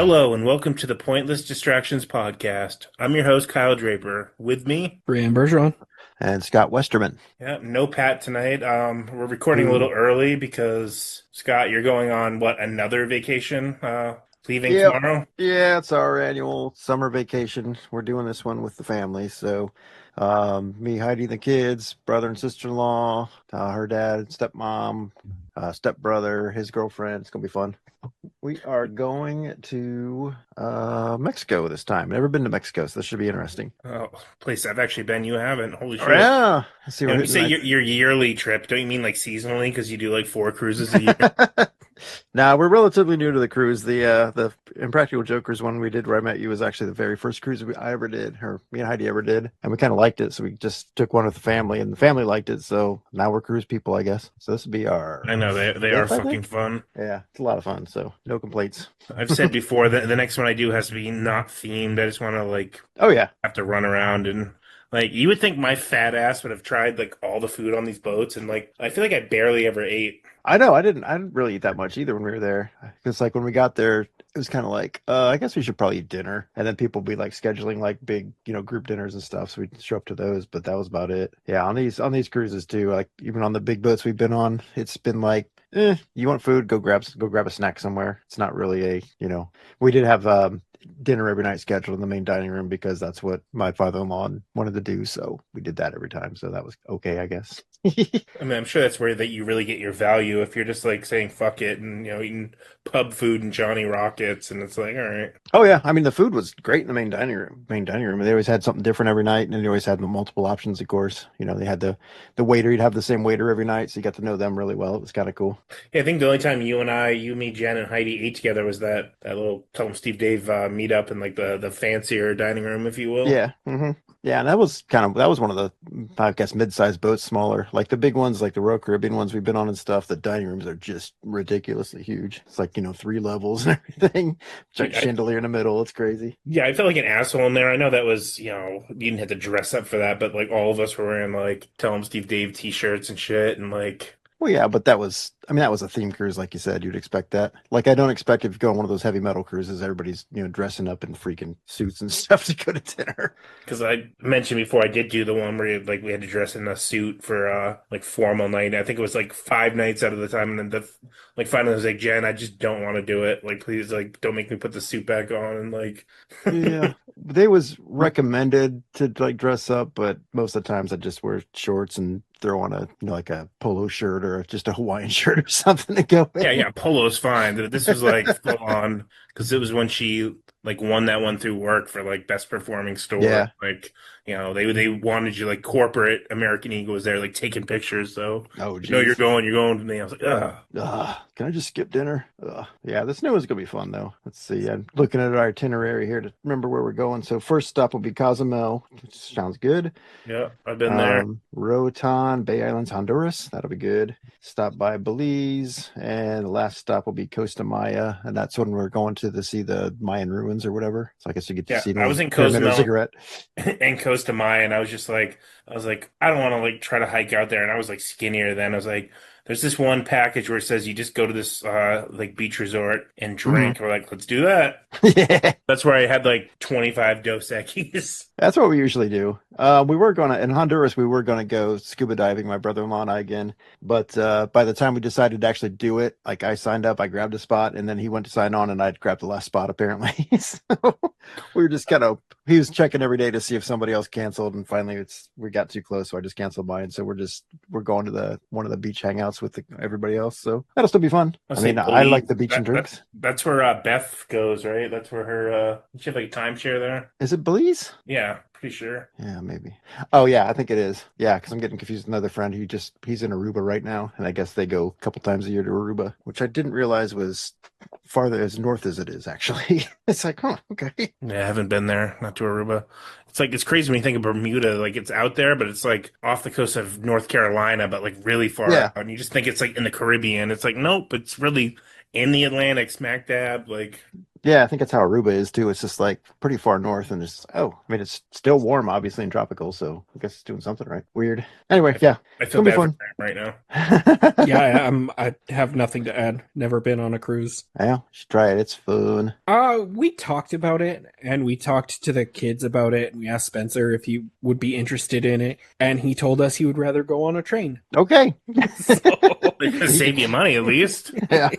Hello and welcome to the Pointless Distractions podcast. I'm your host, Kyle Draper. With me, Brian Bergeron. And Scott Westerman. yeah, no Pat tonight. We're recording a little Boo. early because Scott, you're going on another vacation? Leaving Yep. tomorrow? Yeah, it's our annual summer vacation. We're doing this one with the family. So, me, Heidi, the kids, brother and sister-in-law, her dad, stepmom, stepbrother, his girlfriend. It's gonna be fun. We are going to Mexico this time. Never been to Mexico, so this should be interesting. Oh, place I've actually been. You haven't. Holy Oh, shit! yeah. Let's see, And we're when you hitting say that. your yearly trip, don't you mean like seasonally? Because you do like 4 cruises a year. Now we're relatively new to the cruise. The Impractical Jokers one we did where I met you was actually the very first cruise I ever did, or me and Heidi ever did, and we kind of liked it, so we just took one with the family, and the family liked it, so now we're cruise people, I guess. So this would be our I know they are fifth, I fucking think. fun. Yeah, it's a lot of fun, so no complaints. I've said before that the next one I do has to be not themed. I just want to like Oh yeah, have to run around and like you would think my fat ass would have tried like all the food on these boats and like I feel like I barely ever ate. I know. I didn't really eat that much either when we were there, because like when we got there, it was kind of like, I guess we should probably eat dinner, and then people would be like scheduling like big, group dinners and stuff, so we'd show up to those, but that was about it. Yeah, on these cruises too, like even on the big boats we've been on, it's been like, you want food, go grab a snack somewhere. It's not really we did have dinner every night scheduled in the main dining room because that's what my father-in-law wanted to do, so we did that every time, so that was okay, I guess. I mean, I'm sure that's where that you really get your value if you're just like saying fuck it and eating pub food and Johnny Rockets and it's like all right. Oh yeah, I mean the food was great in the main dining room. Main dining room, they always had something different every night, and they always had multiple options. Of course, they had the waiter. You'd have the same waiter every night, so you got to know them really well. It was kind of cool. Yeah, I think the only time you, me, Jen, and Heidi ate together was that little Tell 'em Steve Dave meet up in like the fancier dining room, if you will. Yeah, yeah, and that was one of the, I guess, mid-sized boats, smaller. Like the big ones, like the Royal Caribbean ones we've been on and stuff. The dining rooms are just ridiculously huge. It's like 3 levels and everything. Giant I, chandelier in the middle. It's crazy. yeah, I felt like an asshole in there. I know that was you didn't have to dress up for that, but like all of us were wearing like Tell 'em Steve Dave t-shirts and shit, and like Well, yeah, but that was a theme cruise, like you said. You'd expect that. Like, I don't expect if you go on one of those heavy metal cruises, everybody's, dressing up in freaking suits and stuff to go to dinner. because I mentioned before I did do the one where like we had to dress in a suit for like formal night. I think it was like 5 nights out of the time, and then like finally I was like, Jen, I just don't want to do it. Like please, like don't make me put the suit back on and like Yeah, they was recommended to like dress up, but most of the times I just wear shorts and throw on a, like a polo shirt or just a Hawaiian shirt or something to go yeah, with. yeah, polo's fine. This was like full on because it was when she like won that one through work for like best performing store. Yeah. Like, they wanted you like corporate American Eagle was there like taking pictures. So Oh, you're geez. going, you're going. And I was like, ugh. Can I just skip dinner? Yeah, this new one's gonna be fun though. Let's see. I'm looking at our itinerary here to remember where we're going. So first stop will be Cozumel, which sounds good. Yeah, I've been there. Roatan, Bay Islands, Honduras. That'll be good. Stop by Belize, and the last stop will be Costa Maya, and that's when we're going to see the Mayan ruins or whatever. So I guess you get to Yeah, see the I was old in pyramid or Cozumel ziggurat. and Costa Maya, and I was like, I don't want to like try to hike out there, and I was like skinnier then. I was like, there's this one package where it says you just go to this like beach resort and Hmm. drink. We're like, let's do that. Yeah, That's where I had like 25 Dos Equis. that's what we usually do. We were gonna in Honduras. We were gonna go scuba diving, my brother-in-law and I again. But by the time we decided to actually do it, like I signed up, I grabbed a spot, and then he went to sign on, and I'd grabbed the last spot apparently. So we were just kind of he was checking every day to see if somebody else canceled, and finally we got too close, so I just canceled mine. So we're going to the one of the beach hangouts with everybody else. So that'll still be fun. I'll I say mean, I like Belize. the beach and drinks. That's where Beth goes, right? That's where her she have like timeshare there. Is it Belize? Yeah, pretty sure. Yeah, maybe. Oh yeah, I think it is. Yeah, because I'm getting confused with another friend who he's in Aruba right now, and I guess they go a couple times a year to Aruba, which I didn't realize was farther as north as it is actually. It's like, huh, okay. Yeah, I haven't been there, not to Aruba. It's like it's crazy when you think of Bermuda, like it's out there, but it's like off the coast of North Carolina, but like really far out. Yeah. And you just think it's like in the Caribbean. It's like nope, it's really in the Atlantic, smack dab. Like Yeah, I think that's how Aruba is too. It's just like pretty far north, and just I mean, it's still warm, obviously, and tropical. So I guess it's doing something right. Weird. Anyway, I, yeah, I it's feel gonna be bad for fun. Graham right now. Yeah, I have nothing to add. Never been on a cruise. Yeah, you should try it. It's fun. We talked about it and we talked to the kids about it and we asked Spencer if he would be interested in it and he told us he would rather go on a train. Okay. So, They're gonna save you money at least. Yeah,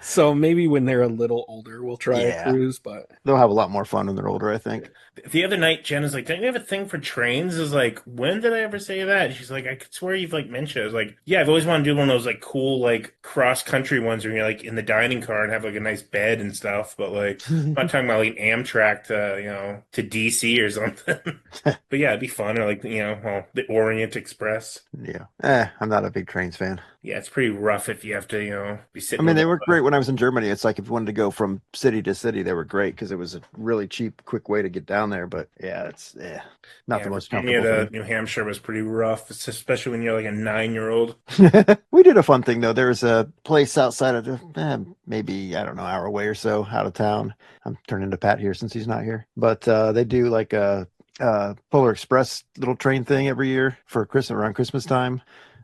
so maybe when they're a little older we'll try a yeah. cruise, but They'll have a lot more fun when they're older, I think. The other night, Jen is like, "Don't you have a thing for trains?" I was like, "When did I ever say that?" And she's like, "I could swear you've like mentioned it." I was like, "Yeah, I've always wanted to do one of those like cool like cross country ones where you're like in the dining car and have like a nice bed and stuff." But like, I'm not talking about like Amtrak to to DC or something. But yeah, it'd be fun. Or like well, the Orient Express. Yeah. I'm not a big trains fan. Yeah, it's pretty rough if you have to be I sitting mean, with they all were great when I was in Germany. It's like if you wanted to go from city to city, they were great because it was a really cheap, quick way to get down there. But yeah, it's not yeah, the most Virginia comfortable to New Hampshire was pretty rough, especially when you're like a 9-year-old. thing. We did a fun thing though. There was a place outside of maybe I don't know, hour away or so out of town. I'm turning to Pat here since he's not here, but they do like a Polar Express little train thing every year for Christmas around Christmas time.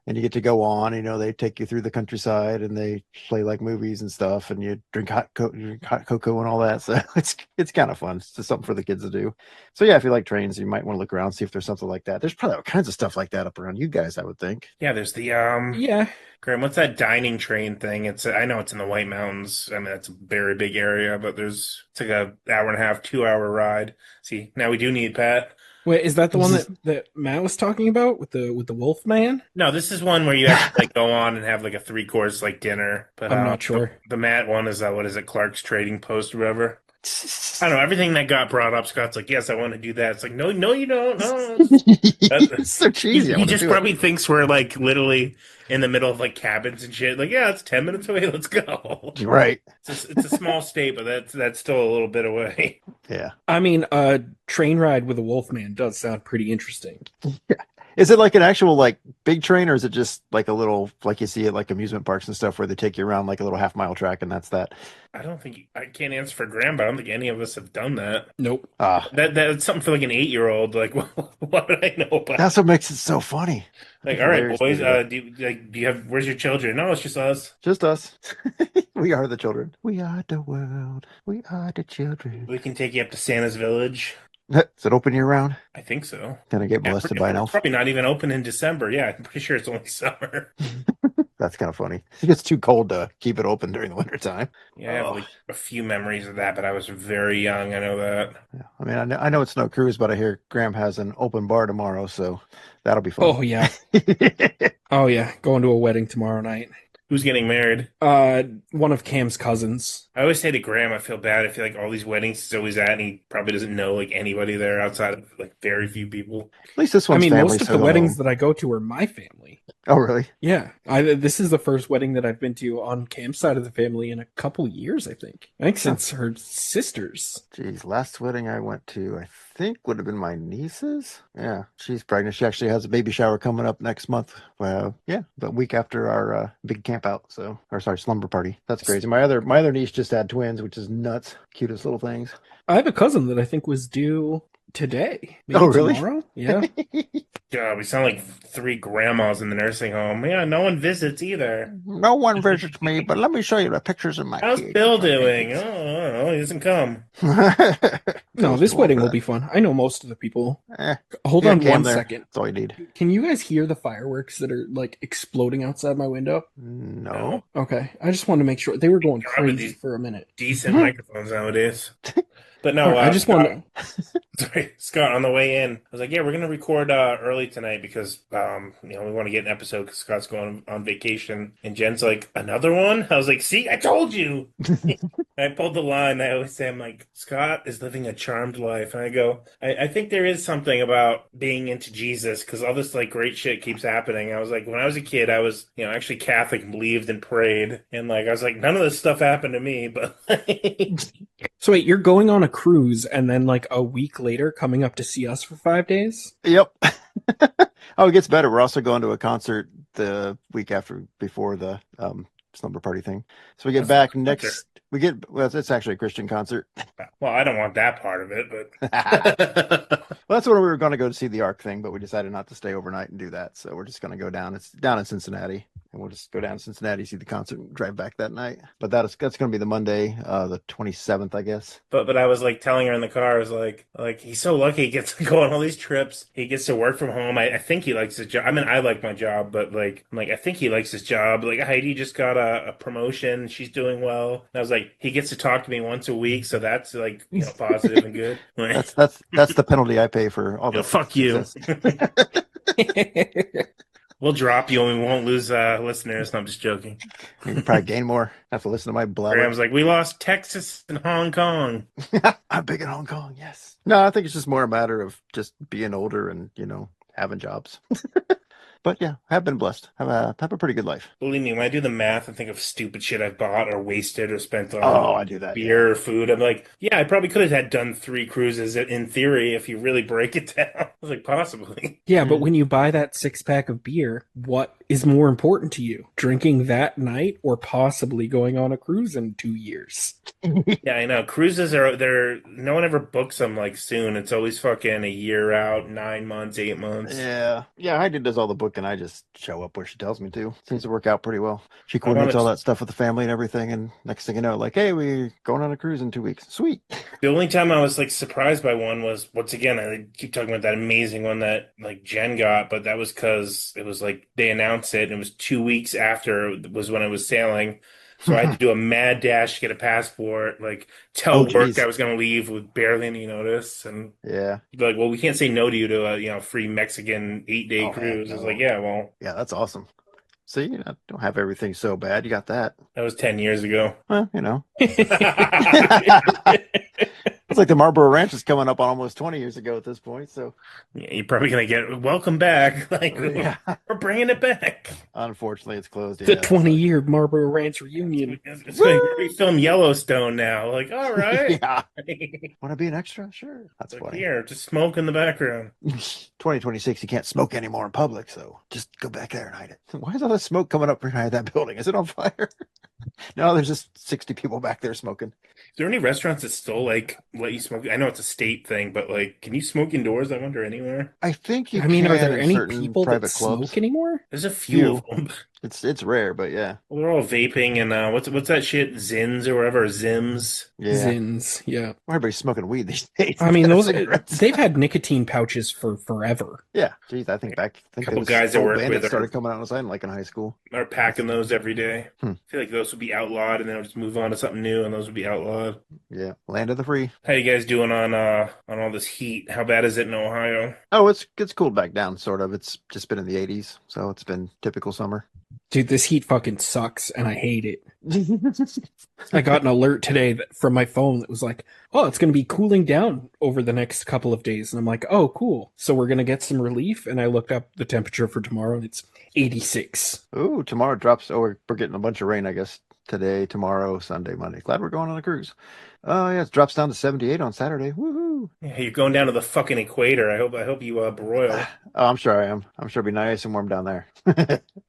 And you get to go on, they take you through the countryside and they play like movies and stuff, and you drink hot cocoa and all that. So it's kind of fun. It's just something for the kids to do. So yeah, if you like trains, you might want to look around, see if there's something like that. There's probably all kinds of stuff like that up around you guys, I would think. Yeah, there's the yeah. Graham, what's that dining train thing? I know it's in the White Mountains. I mean, that's a very big area, but it's like a hour and a half, 2 hour ride. See, now we do need Pat. Wait, is that the one that Matt was talking about with the Wolf Man? No, this is one where you actually like go on and have like a 3 course like dinner. But I'm not sure. the Matt one is what is it, Clark's Trading Post or whatever. I don't know. Everything that got brought up, Scott's like, yes, I want to do that. It's like, no, no, you don't. No. It's so cheesy. He just probably thinks we're like literally in the middle of like cabins and shit. Like, yeah, it's 10 minutes away. Let's go. Right. It's a small state, but that's still a little bit away. Yeah. I mean, a train ride with a Wolfman does sound pretty interesting. Yeah. Is it like an actual like big train, or is it just like a little like you see at like amusement parks and stuff where they take you around like a little half-mile track and that's that? I can't answer for Graham, but I don't think any of us have done that. Nope. That's something for like an 8-year-old. Like, what did I know about? That's what makes it so funny. Like, all right, boys, do you have? Where's your children? No, it's just us. Just us. We are the children. We are the world. We are the children. We can take you up to Santa's Village. Is it open year round? I think so. Can I get molested by an It's elf? probably not even open in December. Yeah, I'm pretty sure it's only summer. That's kind of funny. It gets too cold to keep it open during the wintertime. Yeah, I have like a few memories of that, but I was very young. I know that. Yeah. I mean, I know it's no cruise, but I hear Graham has an open bar tomorrow, so that'll be fun. Oh yeah. Oh yeah. Going to a wedding tomorrow night. Who's getting married? One of Cam's cousins. I always say to Graham, I feel bad. I feel like all these weddings he's always at, and he probably doesn't know like anybody there outside of like very few people. At least this I one's mean, family, most of so the they'll weddings know. that I go to are my family. Oh, really? Yeah, this is the first wedding that I've been to on Cam's side of the family in a couple years. I think since her sister's. Geez, last wedding I went to, I think would have been my niece's. Yeah, she's pregnant. She actually has a baby shower coming up next month. Yeah, the week after our big camp out. So, or sorry, slumber party. That's crazy. My other niece just had twins, which is nuts. Cutest little things. I have a cousin that I think was due today. Maybe Oh, really? tomorrow? Yeah. God, we sound like 3 grandmas in the nursing home. Yeah, no one visits either. No one visits me, but let me show you the pictures of my How's kids. Bill doing? Oh, he doesn't come. No, this wedding will be fun. I know most of the people. Hold Yeah, on Cam one there. second. That's all you need. Can you guys hear the fireworks that are like exploding outside my window? No. Okay, I just wanted to make sure they were going God, with crazy these for a minute. Decent microphones nowadays. But no, Alright, I just wanted. sorry, Scott, on the way in, I was like, yeah, we're gonna record early tonight because we want to get an episode because Scott's going on vacation. And Jen's like, another one? I was like, see, I told you. I pulled the line. I always say, I'm like, Scott is living a charmed life. And I go, I think there is something about being into Jesus because all this like great shit keeps happening. I was like, when I was a kid, I was, actually Catholic and believed and prayed. And like, I was like, none of this stuff happened to me, but So wait, you're going on a cruise and then like a week later coming up to see us for 5 days? Yep. Oh, it gets better. We're also going to a concert the week before the slumber party thing. So we get That's back not a concert. next. We get well. It's actually a Christian concert. Well, I don't want that part of it, Well, but that's when we were going to go to see the Ark thing, but we decided not to stay overnight and do that. So we're just going to go down. It's down in Cincinnati, and we'll just go down to Cincinnati, see the concert, and drive back that night. But that's going to be the Monday, the 27th, I guess. but I was like telling her in the car, I was like he's so lucky he gets to go on all these trips. He gets to work from home. I think he likes his job. I mean, I like my job, but like I'm like I think he likes his job. Like Heidi just got a promotion. She's doing well. And I was like, he gets to talk to me once a week, so that's like, positive and good. Like, That's the penalty I pay for all the fuck you. success. We'll drop you and we won't lose listeners. No, I'm just joking. You can probably gain more. Have to listen to my blabber. Graham's like, we lost Texas and Hong Kong. I'm big in Hong Kong. Yes. No, I think it's just more a matter of just being older and having jobs. But yeah, I have been blessed. I have a pretty good life. Believe me, when I do the math and think of stupid shit I've bought or wasted or spent on Oh, I do that. beer or food, I'm like, yeah, I probably could have done 3 cruises in theory if you really break it down. I was like, possibly. Yeah, but when you buy that 6-pack of beer, what is more important to you? Drinking that night or possibly going on a cruise in 2 years? Yeah, I know. Cruises no one ever books them like soon. It's always fucking a year out, 9 months, 8 months. Yeah. Heidi does all the booking. I just show up where she tells me to. Seems to work out pretty well. She coordinates all that stuff with the family and everything. And next thing you know, like, hey, we're going on a cruise in 2 weeks. Sweet. The only time I was like surprised by one was once again, I keep talking about that amazing one that like Jen got, but that was because it was like they announced it and it was 2 weeks after was when I was sailing. So I had to do a mad dash to get a passport, like tell work geez. I was going to leave with barely any notice. And Yeah. be like, well, we can't say no to you to a free Mexican 8-day cruise. I was like, yeah, well, Yeah, that's awesome. See, don't have everything so bad. You got that. that was 10 years ago. Well, It's like the Marlboro Ranch is coming up on almost 20 years ago at this point. So Yeah, you're probably going to get welcome back. Like, yeah. we're bringing it back. Unfortunately, it's closed. The Yeah, 20-year Marlboro Ranch reunion. It's going to refilm Yellowstone now. Like, all right. yeah. Want to be an extra? Sure. That's Like, funny. here, just smoke in the background. 2026, you can't smoke anymore in public, so just go back there and hide it. Why is all the smoke coming up behind that building? Is it on fire? No, there's just 60 people back there smoking. Is there any restaurants that still like let you smoke? I know it's a state thing, but like, can you smoke indoors? I wonder anywhere. I think you I mean, are can there in any certain people that private clubs. smoke anymore? There's a few of them. It's rare, but yeah. Well, they're all vaping and what's that shit? Zins or whatever, Zims. Yeah. Zins, yeah. Everybody's smoking weed these days. I mean, Cigarettes. they've had nicotine pouches for forever. Yeah. Geez, I think Couple guys that Old work Bandit with started are- coming out on the side like in high school. Are packing those every day. Hmm. I feel like those would be outlawed, and then I'll just move on to something new, and those would be outlawed. Yeah. Land of the free. How you guys doing on all this heat? How bad is it in Ohio? Oh, it's cooled back down, sort of. It's just been in the 80s, so it's been typical summer. Dude, this heat fucking sucks and I hate it. I got an alert today from my phone that was like, oh, it's going to be cooling down over the next couple of days. And I'm like, oh, cool. So we're going to get some relief. And I looked up the temperature for tomorrow and it's 86. Ooh, tomorrow drops. Oh, we're getting a bunch of rain, I guess. Today, tomorrow, Sunday, Monday. Glad we're going on a cruise. Oh, yeah, it drops down to 78 on Saturday. Woohoo! Yeah, you're going down to the fucking equator. I hope you broil. Oh, I'm sure I am. I'm sure it'll be nice and warm down there.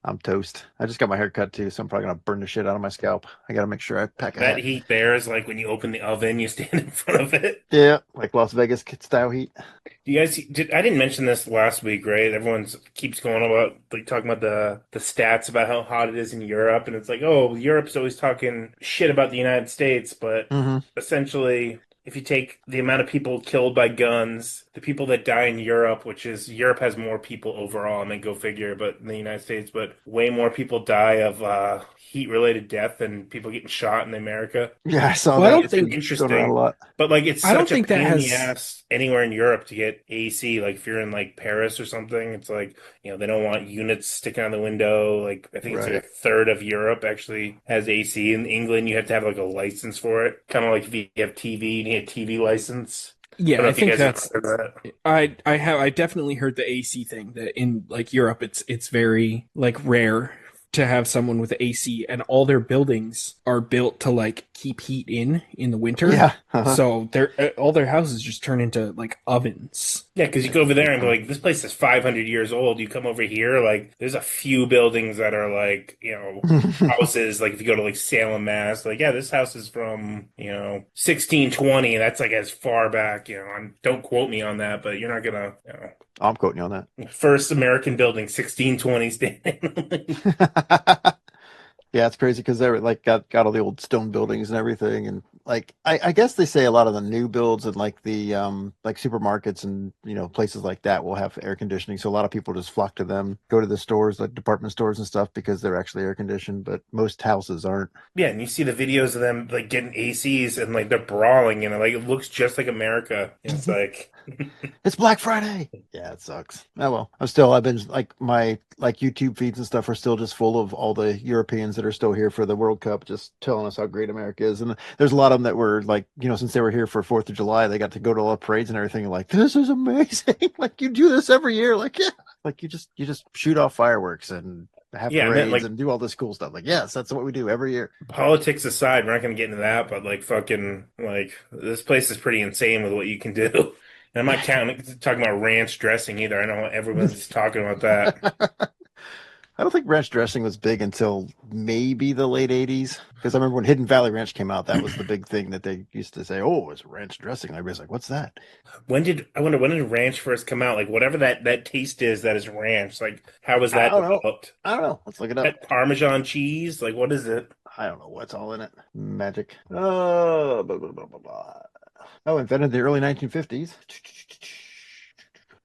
I'm toast. I just got my hair cut too, so I'm probably gonna burn the shit out of my scalp. I gotta make sure I pack a That hat. heat there is like when you open the oven, you stand in front of it. Yeah, like Las Vegas style heat. You guys, I didn't mention this last week, right? Everyone keeps going about like talking about the stats about how hot it is in Europe, and it's like, oh, Europe's always talking shit about the United States, but Mm-hmm. essentially, if you take the amount of people killed by guns, the people that die in Europe, which is Europe has more people overall, I mean, go figure, but in the United States, but way more people die of heat-related death than people getting shot in America. Yeah, I saw Well, I that. don't It's think- interesting. Going around a lot. But like it's I don't such a think that pain in the has- ass anywhere in Europe to get AC. Like if you're in like Paris or something, it's like, they don't want units sticking out the window. Like I think it's like Right. a third of Europe actually has AC. In England, you have to have like a license for it. Kind of like if you have TV, you need a TV license. Yeah, don't know I if you think guys have that's. heard that. I definitely heard the AC thing that in like Europe it's very like rare to have someone with AC, and all their buildings are built to like keep heat in the winter. Yeah. Uh-huh. So all their houses just turn into like ovens. Yeah, because you go over there and be like, this place is 500 years old. You come over here, like, there's a few buildings that are like, houses. Like, if you go to like Salem, Mass, like, yeah, this house is from, 1620. That's like as far back, and don't quote me on that, but you're not gonna, I'm quoting you on first American building, 1620 standing. that. Yeah, it's crazy because they're like got all the old stone buildings and everything, and like I guess they say a lot of the new builds and like the like supermarkets and places like that will have air conditioning, so a lot of people just flock to them, go to the stores like department stores and stuff because they're actually air conditioned, but most houses aren't. Yeah, and you see the videos of them like getting ACs and like they're brawling, like it looks just like America. It's like It's Black Friday. Yeah, it sucks. Oh well, I've been like my like YouTube feeds and stuff are still just full of all the Europeans that are still here for the World Cup, just telling us how great America is. And there's a lot of them that were like, since they were here for 4th of July, they got to go to all the parades and everything. And like, this is amazing. Like you do this every year. Like, yeah, like you just shoot off fireworks and have Yeah, and then, parades like, and do all this cool stuff. Like, yes, that's what we do every year. politics aside, we're not going to get into that, but like fucking like this place is pretty insane with what you can do. And I'm not talking about ranch dressing either. I know everyone's talking about that. I don't think ranch dressing was big until maybe the late 80s. Because I remember when Hidden Valley Ranch came out, that was the big thing that they used to say, oh, it's ranch dressing. And everybody's like, what's that? I wonder when did ranch first come out? Like whatever that taste is that is ranch. Like how was I that don't know. developed? I don't know. Let's look it up. That Parmesan cheese? Like what is it? I don't know what's all in it. Magic. Oh, blah, blah, blah, blah, blah. Oh, invented in the early 1950s.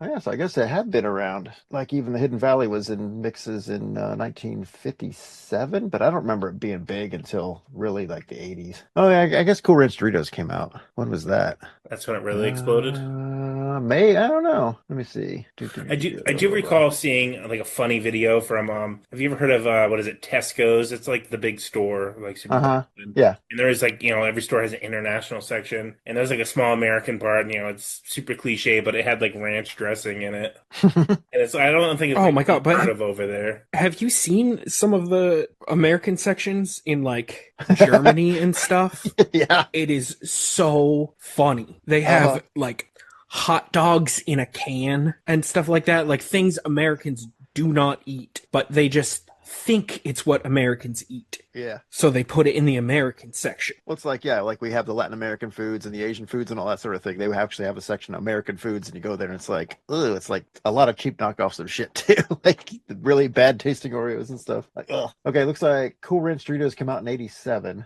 Yes, I guess they have been around. Like even the Hidden Valley was in mixes in 1957, but I don't remember it being big until really like the 80s. Oh, yeah, I guess Cool Ranch Doritos came out. When was that? That's when it really exploded. May, I don't know. Let me see. I do recall seeing like a funny video from have you ever heard of what is it, Tesco's? It's like the big store, like Uh-huh. supermarket. Yeah. And there is like, every store has an international section, and there's like a small American part, and it's super cliche, but it had like ranch dressing in it. And I don't think it's Oh like my God, but part of over there. have you seen some of the American sections in like Germany and stuff? Yeah. It is so funny. They have Uh-huh. like hot dogs in a can and stuff like that, like things Americans do not eat, but they just think it's what Americans eat. Yeah. So they put it in the American section. Well, it's like, yeah, like we have the Latin American foods and the Asian foods and all that sort of thing. They would actually have a section of American foods, and you go there and it's like, ugh, it's like a lot of cheap knockoffs of shit too. Like really bad tasting Oreos and stuff. Like, ugh. Okay, looks like Cool Ranch Doritos came out in 87.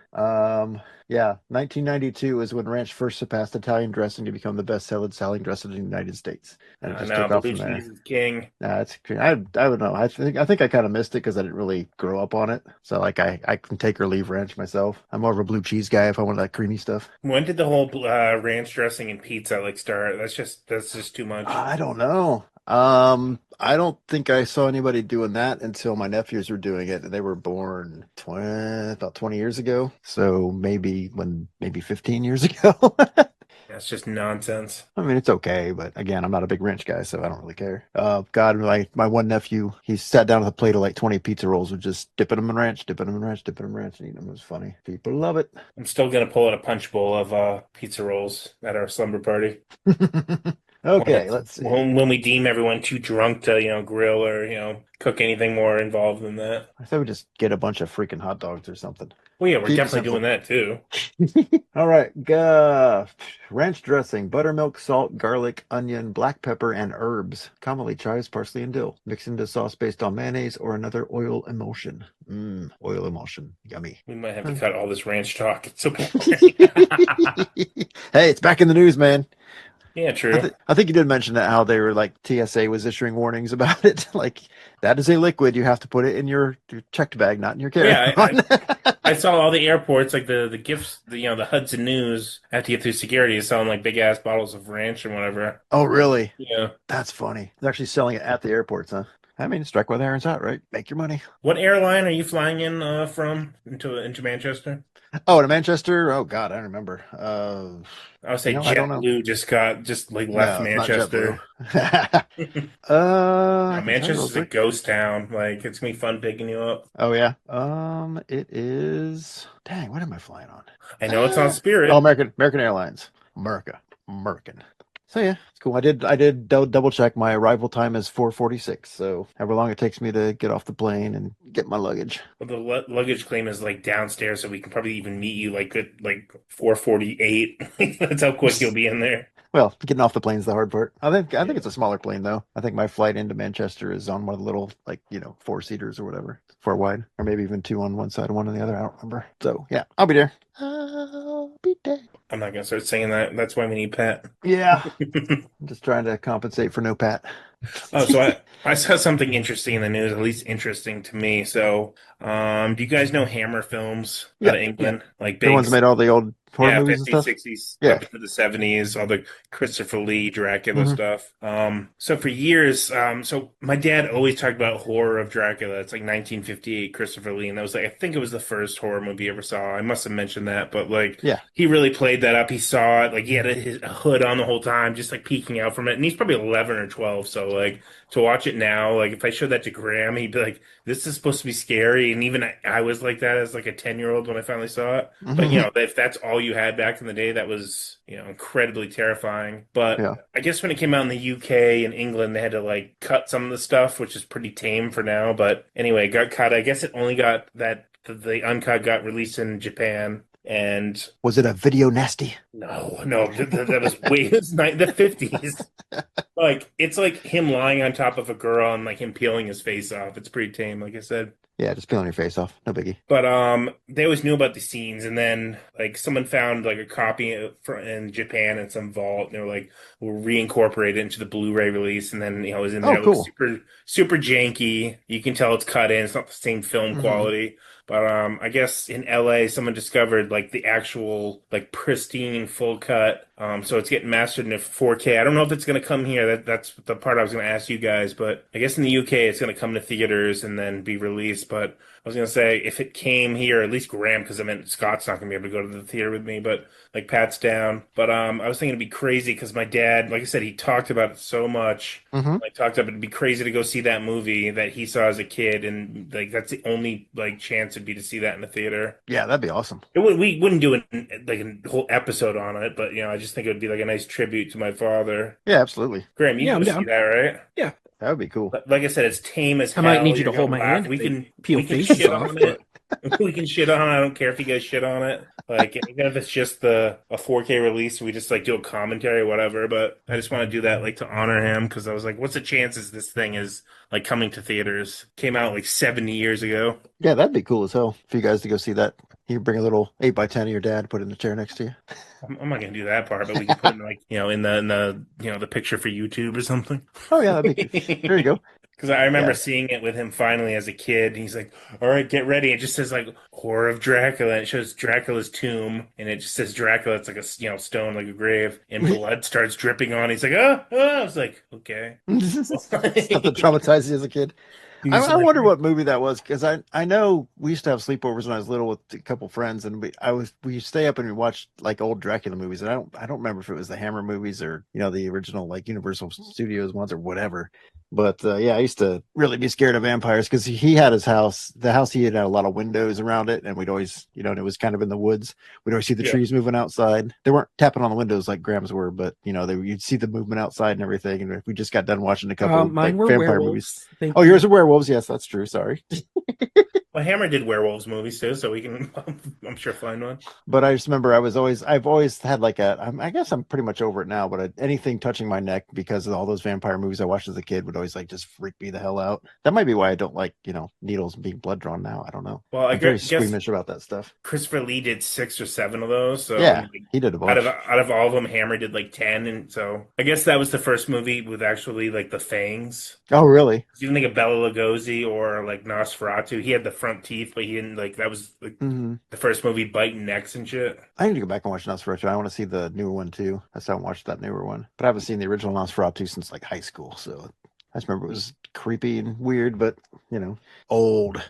Yeah, 1992 is when ranch first surpassed Italian dressing to become the best-selling dressing in the United States. And it just took off Blue from there. cheese is king. Nah, it's I don't know. I think I kind of missed it because I didn't really grow up on it. So like I can take or leave ranch myself. I'm more of a blue cheese guy if I want that creamy stuff. When did the whole ranch dressing and pizza like start? That's just too much. I don't know. I don't think I saw anybody doing that until my nephews were doing it. They were born about 20 years ago. So maybe 15 years ago. That's just nonsense. I mean, it's okay, but again, I'm not a big ranch guy, so I don't really care. God, my one nephew, he sat down with a plate of like 20 pizza rolls with just dipping them in ranch, dipping them in ranch, dipping them in ranch, and eating them. It was funny. People love it. I'm still gonna pull out a punch bowl of pizza rolls at our slumber party. Okay, let's see. When we deem everyone too drunk to, grill or, cook anything more involved than that. I thought we just get a bunch of freaking hot dogs or something. Well, yeah, we're Keep it definitely simple. doing that too. All right, ranch dressing, buttermilk, salt, garlic, onion, black pepper, and herbs, commonly chives, parsley, and dill. Mix into sauce based on mayonnaise or another oil emulsion. Oil emulsion, yummy. We might have to cut all this ranch talk. It's okay. Hey, it's back in the news, man. Yeah, true. I think you did mention that how they were like TSA was issuing warnings about it. Like that is a liquid. You have to put it in your checked bag, not in your carry-on. I saw all the airports, like the gifts, the Hudson News, after you get through security, is selling like big ass bottles of ranch and whatever. Oh, really? Yeah. That's funny. They're actually selling it at the airports, huh? I mean, strike while the iron's hot, right? Make your money. What airline are you flying in from into Manchester? Oh, to Manchester? Oh God, I don't remember. I would say I don't know. JetBlue just like left No, it's not JetBlue. Manchester. I can tell you real Manchester's a quick. ghost town. Like it's gonna be fun picking you up. Oh yeah. It is. Dang, what am I flying on? I know it's on Oh, Spirit. American Airlines. American. So yeah, it's cool. I did double check. My arrival time is 4:46. So however long it takes me to get off the plane and get my luggage. But the luggage claim is like downstairs, so we can probably even meet you like at like 4:48. That's how quick you'll be in there. Well, getting off the plane's the hard part. I think it's a smaller plane though. I think my flight into Manchester is on one of the little like four seaters or whatever, four wide, or maybe even two on one side and one on the other. I don't remember. So yeah, I'll be there. I'll be there. I'm not gonna start saying that. That's why we need Pat. Yeah, I'm just trying to compensate for no Pat. Oh, so I saw something interesting in the news, at least interesting to me. So, do you guys know Hammer Films out Yeah, of England? Like the big, ones that made all the old horror yeah, movies and 50s, stuff. 60s, Yeah. up into the 70s, all the Christopher Lee, Dracula Hmm. stuff. So for years, so my dad always talked about Horror of Dracula. It's like 1958, Christopher Lee, and that was like I think it was the first horror movie he ever saw. I must have mentioned that, but like Yeah. he really played that up. He saw it, like he had a hood on the whole time, just like peeking out from it, and he's probably 11 or 12, so like to watch it now, like if I showed that to Graham, he'd be like, "This is supposed to be scary." And even I was like that as like a 10-year-old when I finally saw it. But Hmm. if that's all you had back in the day, that was incredibly terrifying. But Yeah. I guess when it came out in the UK and England, they had to like cut some of the stuff, which is pretty tame for now. But anyway, it got cut. I guess it only got that the uncut got released in Japan. And Was it a video nasty? no, no, that was way it was the 50s. Like it's like him lying on top of a girl and like him peeling his face off. It's pretty tame, like I said. Yeah, just peeling your face off. No biggie. But they always knew about the scenes, and then like someone found like a copy in Japan in some vault, and they were like, "We'll reincorporate it into the Blu-ray release." And then it was in Oh, there. It looks cool. super janky. You can tell it's cut in. It's not the same film Hmm. quality. But I guess in LA, someone discovered like the actual like pristine full cut. So it's getting mastered in 4K. I don't know if it's gonna come here. That's the part I was gonna ask you guys. But I guess in the UK, it's gonna come to theaters and then be released. But I was gonna say if it came here, at least Graham, because I meant Scott's not gonna be able to go to the theater with me, but like Pat's down. But I was thinking it'd be crazy because my dad, like I said, he talked about it so much. Hmm. Like talked about it'd be crazy to go see that movie that he saw as a kid, and like that's the only like chance it'd be to see that in the theater. Yeah, that'd be awesome. We wouldn't do like a whole episode on it, but I just think it would be like a nice tribute to my father. Yeah, absolutely. Graham, you Yeah, can I'm go see down. that, right? Yeah, That would be cool. Like I said, it's tame as I might hell. need you to You're hold gonna my laugh. hand We if they can peel we can faces shit off, on but it. We can shit on it. I don't care if you guys shit on it. Like even if it's just a 4K release, we just like do a commentary or whatever. But I just want to do that like to honor him because I was like, what's the chances this thing is like coming to theaters? Came out like 70 years ago. Yeah, that'd be cool as hell for you guys to go see that. You bring a little 8x10 of your dad, put it in the chair next to you. I'm not gonna do that part, but we can put in like in the the picture for YouTube or something. Oh yeah, that'd be good. There you go. Because I remember Yeah. seeing it with him finally as a kid. And he's like, "All right, get ready." It just says like "Horror of Dracula." And it shows Dracula's tomb, and it just says Dracula. It's like a stone, like a grave, and blood starts dripping on. He's like, "Oh, oh!" I was like, "Okay." Stuff that traumatized you as a kid. I, He's I like, wonder what movie that was because I know we used to have sleepovers when I was little with a couple friends and we stay up and we watch like old Dracula movies and I don't remember if it was the Hammer movies or the original like Universal Studios ones or whatever. But yeah, I used to really be scared of vampires because he had his house. The house he had a lot of windows around it, and we'd always, and it was kind of in the woods. We'd always see the yeah. trees moving outside. They weren't tapping on the windows like Graham's were, but you'd see the movement outside and everything. And we just got done watching a couple mine like were vampire movies. werewolves. Thank Oh, you. yours are werewolves. Yes, that's true. Sorry. Well, Hammer did werewolves movies too, so we can, I'm sure, find one. But I just remember I've always had like I guess I'm pretty much over it now, but anything touching my neck because of all those vampire movies I watched as a kid would always like just freak me the hell out. That might be why I don't like, needles and being blood drawn now. I don't know. Well, I I'm very guess squeamish about that stuff. Christopher Lee did 6 or 7 of those, so Yeah, like, he did a out bunch. of all of them, Hammer did like 10, and so I guess that was the first movie with actually like the fangs. Oh, really? You didn't think of Bela Lugosi or like Nosferatu. He had the front teeth, but he didn't like that was like Hmm. the first movie biting necks and shit. I need to go back and watch Nosferatu. I want to see the newer one too. I still haven't watched that newer one, but I haven't seen the original Nosferatu since like high school, so I just remember it was creepy and weird, but old.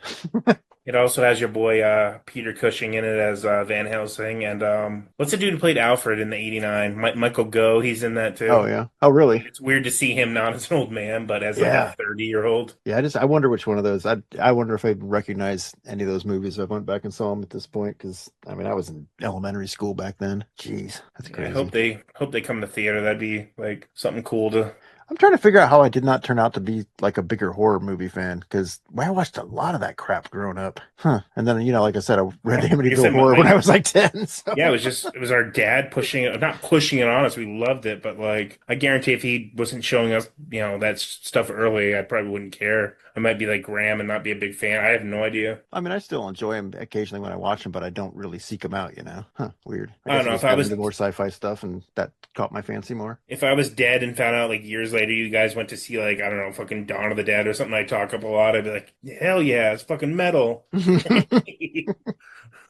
It also has your boy Peter Cushing in it as Van Helsing, and what's the dude who played Alfred in the '89? Michael Gough, he's in that Oh too. yeah. Oh really? It's weird to see him not as an old man, but as like a Yeah. 30-year-old. Yeah. I wonder which one of those. I wonder if I'd recognize any of those movies if I went back and saw them at this point. Because I mean, I was in elementary school back then. Jeez, that's I crazy. hope they come to theater. That'd be like something cool to. I'm trying to figure out how I did not turn out to be like a bigger horror movie fan because I watched a lot of that crap growing up. Huh. And then, like I said, I read Amityville Horror when I was like 10. So. Yeah, it was our dad pushing it, not pushing it on us. We loved it, but like, I guarantee if he wasn't showing us, that stuff early, I probably wouldn't care. I might be like Graham and not be a big fan. I have no idea. I mean, I still enjoy him occasionally when I watch him, but I don't really seek him out, Huh, weird. I don't know I if just I got was into more sci-fi stuff and that caught my fancy more. if I was dead and found out like years later you guys went to see like I don't know fucking Dawn of the Dead or something I talk up a lot, I'd be like, hell yeah, it's fucking metal.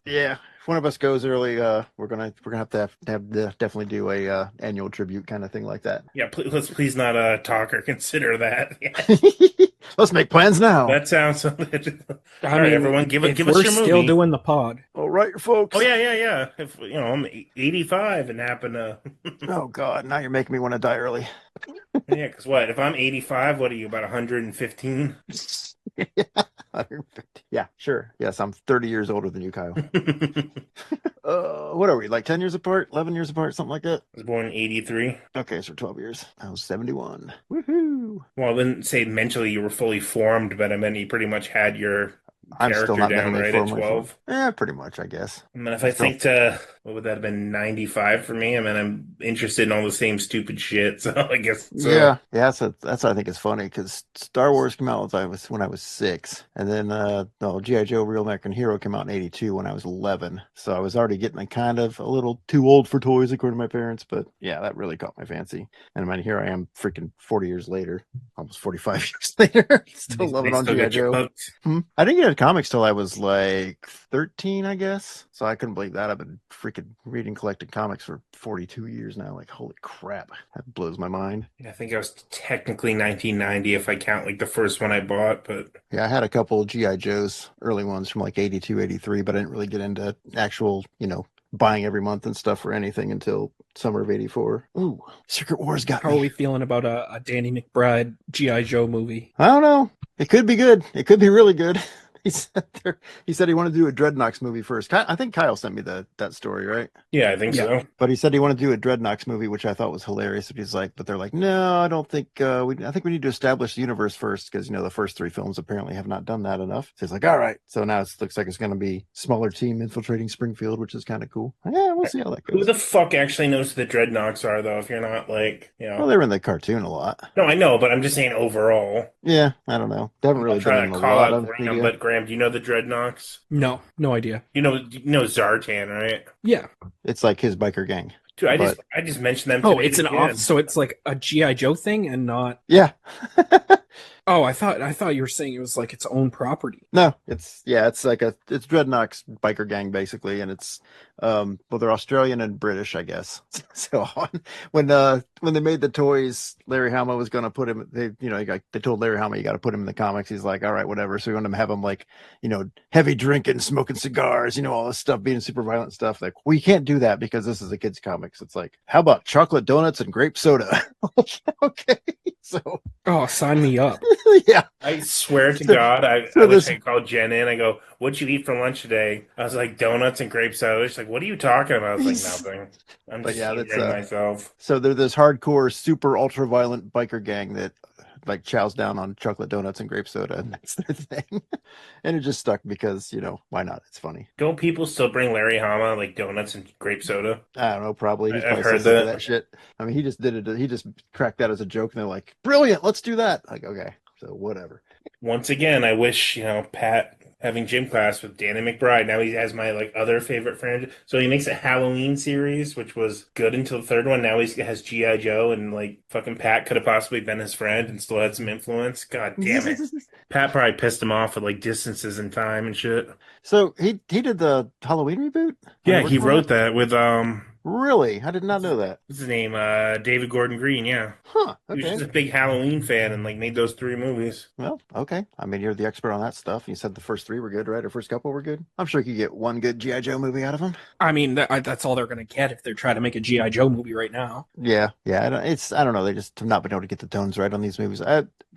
Yeah. If one of us goes early, we're gonna have to definitely do a annual tribute kind of thing like that. Yeah, let's please not talk or consider that. Let's make plans now. That sounds. All I right, mean, everyone, give if us we're your still movie. doing the pod. All right, folks. Oh yeah. If I'm 85 and happen to. Oh God, now you're making me want to die early. Yeah, because what? If I'm 85, what are you, about 115? Yeah, 150. Yeah, sure. Yes, I'm 30 years older than you, Kyle. What are we, like 10 years apart, 11 years apart, something like that? I was born in 83. Okay, so 12 years. I was 71. Woohoo! Well, I wouldn't say mentally you were fully formed, but I mean you pretty much had your I'm still character not down mentally right formed at myself. 12. Yeah, pretty much, I guess. I mean, if I think to what would that have been 95 for me? I mean, I'm interested in all the same stupid shit, so I guess so. Yeah, that's what I think is funny because Star Wars came out when I was 6, and then G.I. Joe: Real American Hero came out in '82 when I was 11. So I was already getting kind of a little too old for toys according to my parents. But yeah, that really caught my fancy. And I mean, here I am, freaking 40 years later, almost 45 years later, still loving on G.I. Joe. I didn't get into comics till I was like 13, I guess. So I couldn't believe that. I've been freaking reading, collecting comics for 42 years now. Like, holy crap. That blows my mind. I think I was technically 1990 if I count like the first one I bought, but yeah, I had a couple of G.I. Joes, early ones from like 82, 83, but I didn't really get into actual, buying every month and stuff for anything until summer of '84. Ooh, Secret Wars got How me. are we feeling about a Danny McBride G.I. Joe movie? I don't know. It could be good. It could be really good. He said he wanted to do a Dreadnoks movie first. I think Kyle sent me that story, right? yeah, I think so. But he said he wanted to do a Dreadnoks movie, which I thought was hilarious. But they're like, no, I don't think I think we need to establish the universe first because the first 3 films apparently have not done that enough. So he's like, all right. So now it looks like it's going to be smaller team infiltrating Springfield, which is kind of cool. Yeah, we'll see how that goes. Who the fuck actually knows who the Dreadnoks are though? If you're not like, Well, they were in the cartoon a lot. No, I know, but I'm just saying overall. Yeah, I don't know. They haven't really been in a lot of Graham, but Graham, do you know the Dreadnoks? No idea. You know Zartan, right? Yeah. It's like his biker gang. Dude, I just mentioned them. Oh, it's so it's like a G.I. Joe thing and not. Yeah. Oh, I thought you were saying it was like its own property. No, it's like it's Dreadnoks biker gang basically, and it's they're Australian and British, I guess. So when they made the toys, Larry Hama was going to put him. They told Larry Hama you got to put him in the comics. He's like, all right, whatever. So we wanted to have him like heavy drinking, smoking cigars, all this stuff, being super violent stuff. Like we can't do that because this is a kids comics. It's like, how about chocolate donuts and grape soda? Okay, so sign me up. Yeah, I swear to God, I wish I called Jen in. I go, "What'd you eat for lunch today?" I was like, "Donuts and grape soda." She's like, "What are you talking about?" I was like, "Nothing." I'm just hearing myself. So they're this hardcore, super ultra violent biker gang that like chows down on chocolate donuts and grape soda, and that's their thing. And it just stuck because why not? It's funny. Don't people still bring Larry Hama like donuts and grape soda? I don't know, probably. I've heard that shit. I mean, he just did it. He just cracked that as a joke, and they're like, "Brilliant, let's do that." Like, okay, so whatever. Once again, I wish Pat having gym class with Danny McBride. Now he has my other favorite franchise. So he makes a Halloween series, which was good until the 3rd one. Now he has G.I. Joe, and fucking Pat could have possibly been his friend and still had some influence. God damn it. Pat probably pissed him off with distances in time and shit. So he did the Halloween reboot? Yeah, he wrote that with Really? I did not know that. What's his name? David Gordon Green. Yeah, Huh. he was Okay. just a big Halloween fan and like made those three movies. Well, okay. I mean, you're the expert on that stuff. You said the first three were good, right? Or first couple were good. I'm sure you could get one good GI Joe movie out of them. I mean, that's all they're gonna get if they're trying to make a GI Joe movie right now. Yeah, yeah. I don't know. They just have not been able to get the tones right on these movies.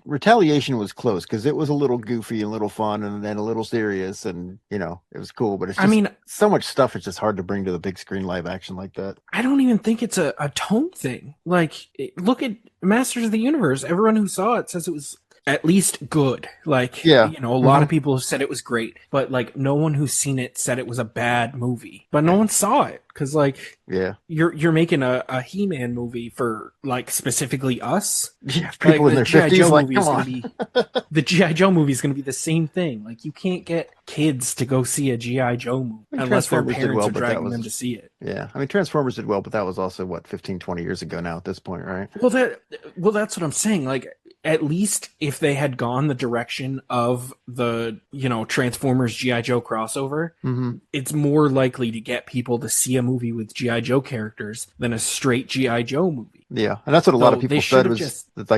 Retaliation was close because it was a little goofy, a little fun, and then a little serious, and it was cool. But it's I just mean, so much stuff. It's just hard to bring to the big screen live action like that. I don't even think it's a tone thing. Like, look at Masters of the Universe. Everyone who saw it says it was at least good. Like, Yeah. a lot of people have said it was great, but like no one who's seen it said it was a bad movie. But no one saw it because like Yeah. you're making a He-Man movie for like specifically us. Yeah. People in their G.I. 50s Joe like, movie come is gonna on. be the G.I. Joe movie is gonna be the same thing. Like you can't get kids to go see a G.I. Joe movie I mean, unless their Transformers did parents well, are but that dragging them was to see it. yeah. I mean, Transformers did well, but that was also what 15, 20 years ago now at this point, right? That's what I'm saying. Like, at least if they had gone the direction of the, Transformers G.I. Joe crossover, Mm-hmm. it's more likely to get people to see a movie with G.I. Joe characters than a straight G.I. Joe movie. Yeah, and that's what a lot of So they people should said have was just that,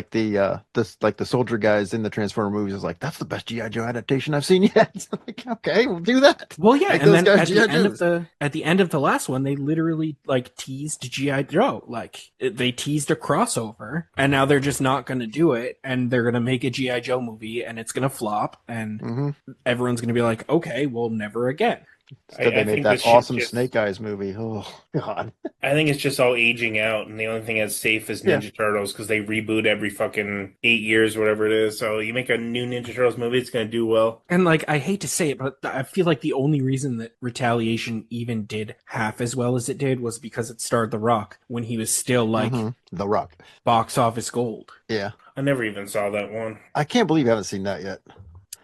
like the soldier guys in the Transformer movies was like that's the best GI Joe adaptation I've seen yet. It's like, okay, we'll do that. well, yeah, Make and those then guys at the G.I. end of Joes. the last one, they literally like teased G.I. Joe. Like they teased a crossover, and now they're just not going to do it, and they're going to make a G.I. Joe movie, and it's going to flop, and Mm-hmm. everyone's going to be like, okay, well, never again. Instead, they I made think that this shit awesome just. Snake Eyes movie. Oh God. I think it's just all aging out, and the only thing that's safe is Yeah. Ninja Turtles because they reboot every fucking 8 years, whatever it is. So you make a new Ninja Turtles movie, it's gonna do well. And like, I hate to say it, but I feel like the only reason that Retaliation even did half as well as it did was because it starred The Rock when he was still like Mhm. The Rock. box office gold. Yeah, I never even saw that one. I can't believe you haven't seen that yet.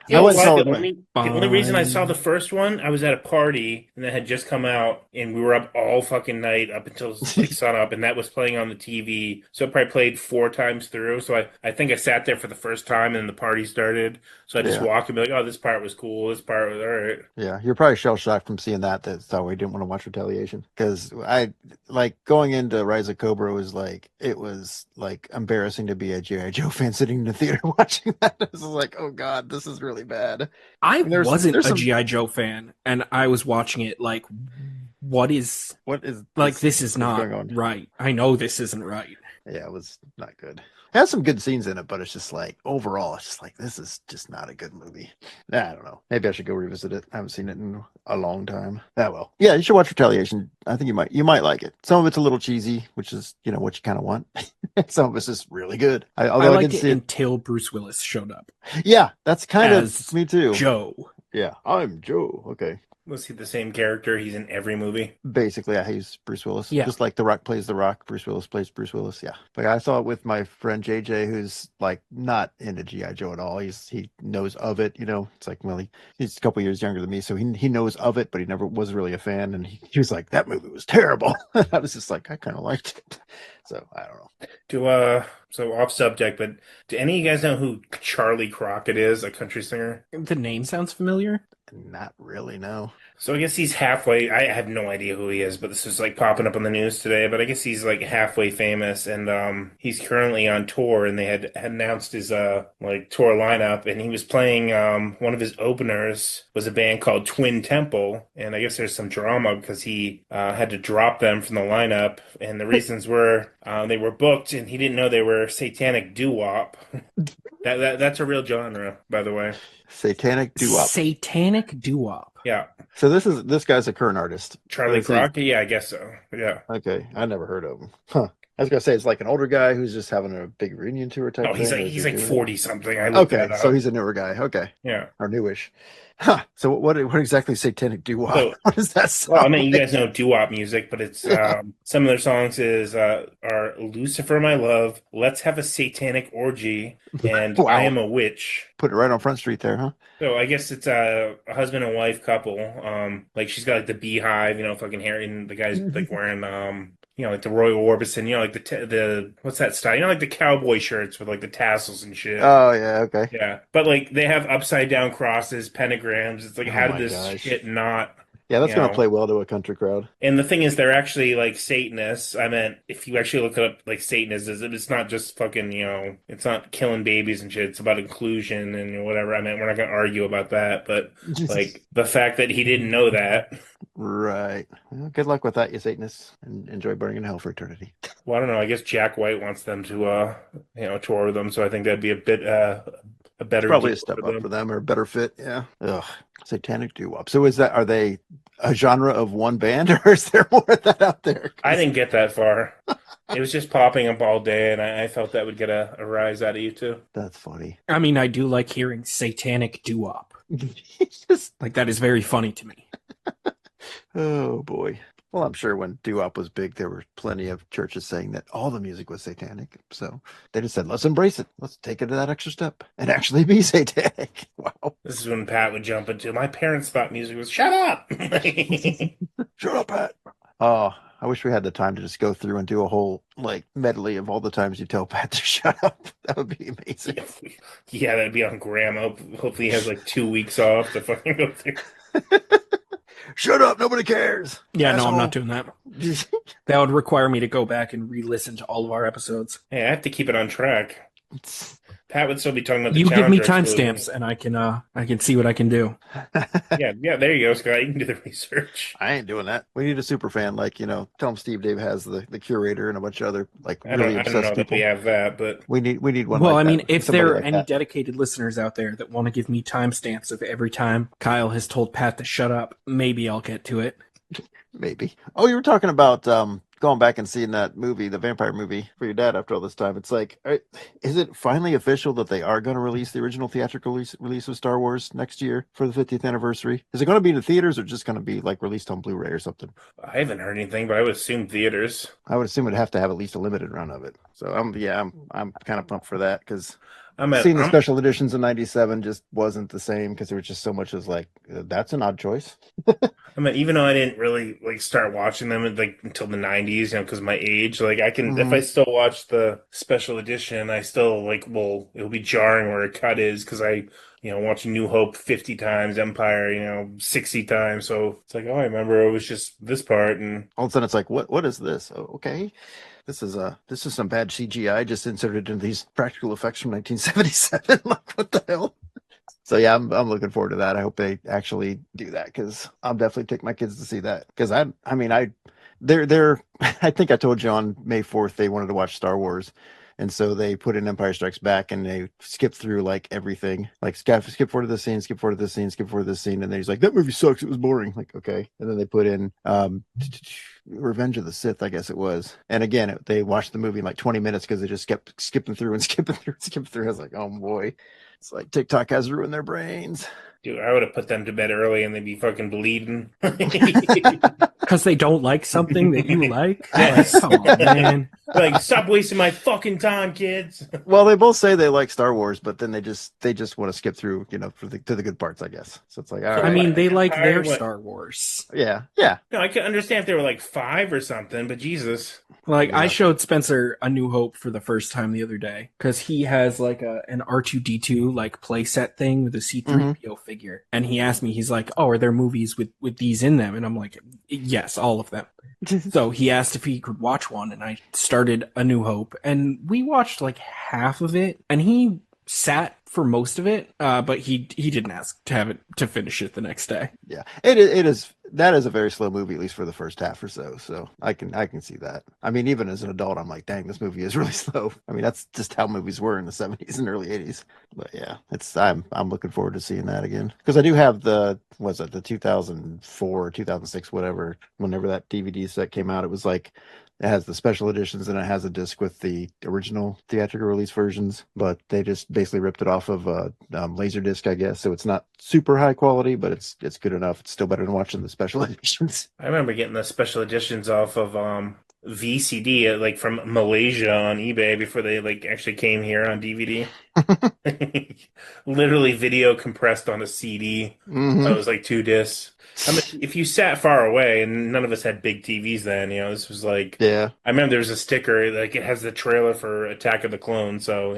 You I know went and what? saw The it. only reason I saw the Fine. first one, I was at a party and that had just come out, and we were up all fucking night up until like sun up, and that was playing on the TV. So it probably played 4 times through. So I think I sat there for the first time, and the party started. So I just Yeah, walked and be like, "Oh, this part was cool. This part was all right." yeah. You're probably shell shocked from seeing that. That's why we didn't want to watch Retaliation because I like going into Rise of Cobra was like it was like embarrassing to be a GI Joe fan sitting in the theater watching that. It was like, oh God, this is really bad. I And wasn't there's a some G.I. Joe fan, and I was watching it like, what is what is like this is what is not going on? right. I know this isn't right. Yeah, it was not good. It has some good scenes in it, but it's just like overall, it's just like this is just not a good movie. I don't know. Maybe I should go revisit it. I haven't seen it in a long time. Ah, well, yeah, you should watch Retaliation. I think you might like it. Some of it's a little cheesy, which is what you kind of want. Some of it's just really good. I Although I liked didn't it see it. until Bruce Willis showed up Yeah, that's kind of as me too. Joe. Yeah, I'm Joe. Okay. Was he the same character? He's in every movie. Basically, yeah, he's Bruce Willis. Yeah. Just like The Rock plays The Rock, Bruce Willis plays Bruce Willis. Yeah. Like I saw it with my friend JJ, who's like not into GI Joe at all. He knows of it. It's like he's a couple years younger than me, so he knows of it, but he never was really a fan. And he was like, that movie was terrible. I was just like, I kind of liked it. So I don't know. So off subject, but do any of you guys know who Charlie Crockett is, a country singer? The name sounds familiar. Not really. No. So I guess he's halfway. I have no idea who he is, but this is like popping up on the news today. But I guess he's like halfway famous, and he's currently on tour. And they had announced his like tour lineup, and he was playing one of his openers was a band called Twin Temple, and I guess there's some drama because he had to drop them from the lineup, and the reasons were they were booked, and he didn't know they were satanic doo-wop. That's a real genre, by the way. Satanic doo-wop. Satanic doo-wop. Yeah, So this guy's a current artist. Charlie Is he- Crockett. Yeah, I guess so. Yeah. Okay, I never heard of him. Huh. I was gonna say it's like an older guy who's just having a big reunion tour type Oh, he's thing. like or is he's he like doing- 40 something. I looked Okay, that so up. he's a newer guy. Okay, Yeah. or newish. Huh. So what exactly is satanic doo-wop? So, What does that sound well, I mean, you like? guys know doo-wop music, but it's some of their songs are Lucifer, My Love, Let's Have a Satanic Orgy, and Wow. I Am a Witch. Put it right on Front Street there, huh? So I guess it's a husband and wife couple. Like she's got like the beehive, fucking hair, and the guy's like wearing like the Roy Orbison, like the what's that style? Like the cowboy shirts with like the tassels and shit. Oh yeah, okay. Yeah, but like they have upside down crosses, pentagrams. It's like, Oh how did my this gosh. shit not Yeah, that's You gonna know, play well to a country crowd. and the thing is, they're actually like Satanists. I meant if you actually look up like Satanism, it's not just fucking, it's not killing babies and shit. It's about inclusion and whatever. I mean, we're not gonna argue about that, but like the fact that he didn't know that. Right. Well, good luck with that, you Satanists, and enjoy burning in hell for eternity. Well, I don't know. I guess Jack White wants them to, tour with them, so I think that'd be a bit, a It's better probably deal a step for up for them. them or a better fit. Yeah. Ugh. Satanic doo-wop. So are they a genre of one band or is there more of that out there? I 'Cause didn't get that far. It was just popping up all day, and I felt that would get a rise out of you too. that's funny. I mean, I do like hearing satanic doo-wop. Just, Like that is very funny to me. oh boy. Well, I'm sure when doo-wop was big, there were plenty of churches saying that all the music was satanic. So they just said, let's embrace it. Let's take it to that extra step and actually be satanic. Wow. This is when Pat would jump into. My parents thought music was shut up. Shut up, Pat. Oh, I wish we had the time to just go through and do a whole like medley of all the times you tell Pat to shut up. That would be amazing. Yeah, that'd be on Grandma. Hopefully, he has like 2 weeks off to fucking go through. Shut up, nobody cares. Yeah, no, I'm Asshole. not doing that. That would require me to go back and re-listen to all of our episodes. Hey, I have to keep it on track. Pat would still be talking about the You give me Challenger timestamps, and I can see what I can do. explosion. Yeah, there you go, Scott. You can do the research. I ain't doing that. We need a super fan, like, tell him Steve Dave has the curator and a bunch of other like I really don't know obsessed that we people. have that, but We need one. Well, like I mean, that. if Somebody there are like any that. dedicated listeners out there that want to give me timestamps of every time Kyle has told Pat to shut up, maybe I'll get to it. Maybe. Oh, you were talking about going back and seeing that movie, the vampire movie, for your dad after all this time. It's like, is it finally official that they are going to release the original theatrical release of Star Wars next year for the 50th anniversary? Is it going to be in the theaters or just going to be like released on Blu-ray or something? I haven't heard anything. But I would assume theaters. I would assume it'd have to have at least a limited run of it. So I'm kind of pumped for that because I'm at. seeing the I'm, special editions in '97 just wasn't the same because there was just so much as like that's an odd choice. even though I didn't really like start watching them like until the '90s, because of my age. Like I can, if I still watch the special edition, I still it'll be jarring where a cut is because I. Watch New Hope 50 times, Empire, 60 times. So it's like, oh, I remember it was just this part. And All of a sudden it's like, what is this? Oh, okay. This is some bad CGI just inserted into these practical effects from 1977. Like, what the hell? So yeah, I'm looking forward to that. I hope they actually do that because I'll definitely take my kids to see that. Because they're I think I told you on May 4th they wanted to watch Star Wars. And so they put in Empire Strikes Back and they skip through like everything. Like skip forward to this scene, skip forward to this scene, skip forward to this scene. And then he's like, that movie sucks. It was boring. Like, okay. And then they put in Revenge of the Sith, I guess it was. And again, they watched the movie in like 20 minutes because they just kept skipping through and skipping through and skipping through. I was like, oh boy. It's like TikTok has ruined their brains. dude, I would have put them to bed early and they'd be fucking bleeding. Because they don't like something that you like? Yes. Like, come on, man. Like, stop wasting my fucking time, kids. Well, they both say they like Star Wars, but then they just want to skip through, to the good parts, I guess. So it's like, all right. I mean, they like their What? Star Wars. yeah. No, I could understand if they were like 5 or something, but Jesus. Like, Yeah. I showed Spencer A New Hope for the first time the other day because he has like an R2D2 like playset thing with a C3PO figure, and he asked me, he's like, "Oh, are there movies with these in them?" And I'm like, "Yes, all of them." So he asked if he could watch one, and I started A New Hope, and we watched like half of it, and he sat for most of it, but he didn't ask to have it to finish it the next day. Yeah, it is. That is a very slow movie, at least for the first half or so. So I can see that. I mean, even as an adult, I'm like, dang, this movie is really slow. I mean, that's just how movies were in the '70s and early '80s. But yeah, I'm looking forward to seeing that again because I do have the 2004 or 2006 whenever that DVD set came out. It was like. It has the special editions and it has a disc with the original theatrical release versions, but they just basically ripped it off of a Laserdisc, I guess. So it's not super high quality, but it's good enough. It's still better than watching the special editions. I remember getting the special editions off of VCD like from Malaysia on eBay before they like actually came here on DVD. Literally video compressed on a CD. Mhm. So it was like 2 discs. I mean, if you sat far away, and none of us had big TVs then, this was like, Yeah. I remember there was a sticker, like it has the trailer for Attack of the Clones, so,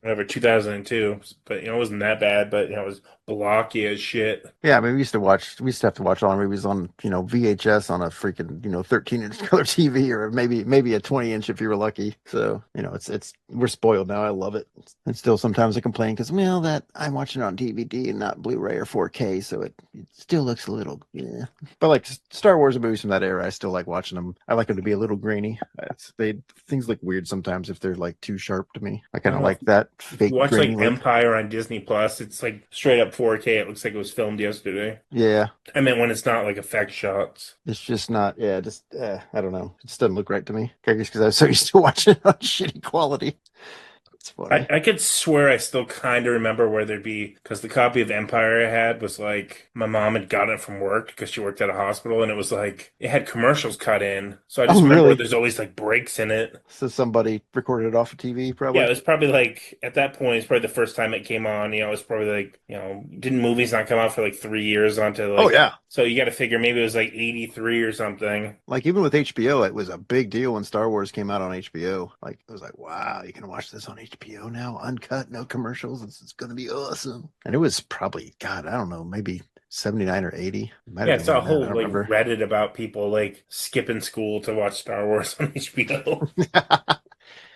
whatever, 2002, but, it wasn't that bad, but, it was blocky as shit. Yeah, I mean, we used to have to watch all our movies on, VHS on a freaking, 13-inch color TV, or maybe a 20-inch if you were lucky. So, we're spoiled now. I love it. And still sometimes I complain because, well, that I'm watching it on DVD and not Blu-ray or 4K, so it still looks a little, yeah. But like Star Wars movies from that era, I still like watching them. I like them to be a little grainy. Things look weird sometimes if they're like too sharp to me. I kind of like that If you fake watch grainy like look. Empire on Disney Plus, it's like straight up 4K. It looks like it was filmed yesterday. Yeah, I meant when it's not like effect shots. it's just not. Yeah, just I don't know. It just doesn't look right to me. I guess because I was so used to watching it on shitty quality. It's funny. I could swear I still kind of remember where there'd be, because the copy of Empire I had was like my mom had gotten it from work because she worked at a hospital, and it was like it had commercials cut in. So I just Oh, remember really? there's always like breaks in it. So somebody recorded it off of TV, Yeah, probably. it was probably like at that point, it's probably the first time it came on. It was probably like, didn't movies not come out for like 3 years onto Oh like, yeah. so you got to figure maybe it was like 83 or something. Like even with HBO, it was a big deal when Star Wars came out on HBO. Like it was like, wow, you can watch this on HBO now, uncut, no commercials. This is going to be awesome. And it was probably, God, I don't know, maybe 79 or 80. It might Yeah, have it's been a more than that. I whole don't like remember. Reddit about people like skipping school to watch Star Wars on HBO.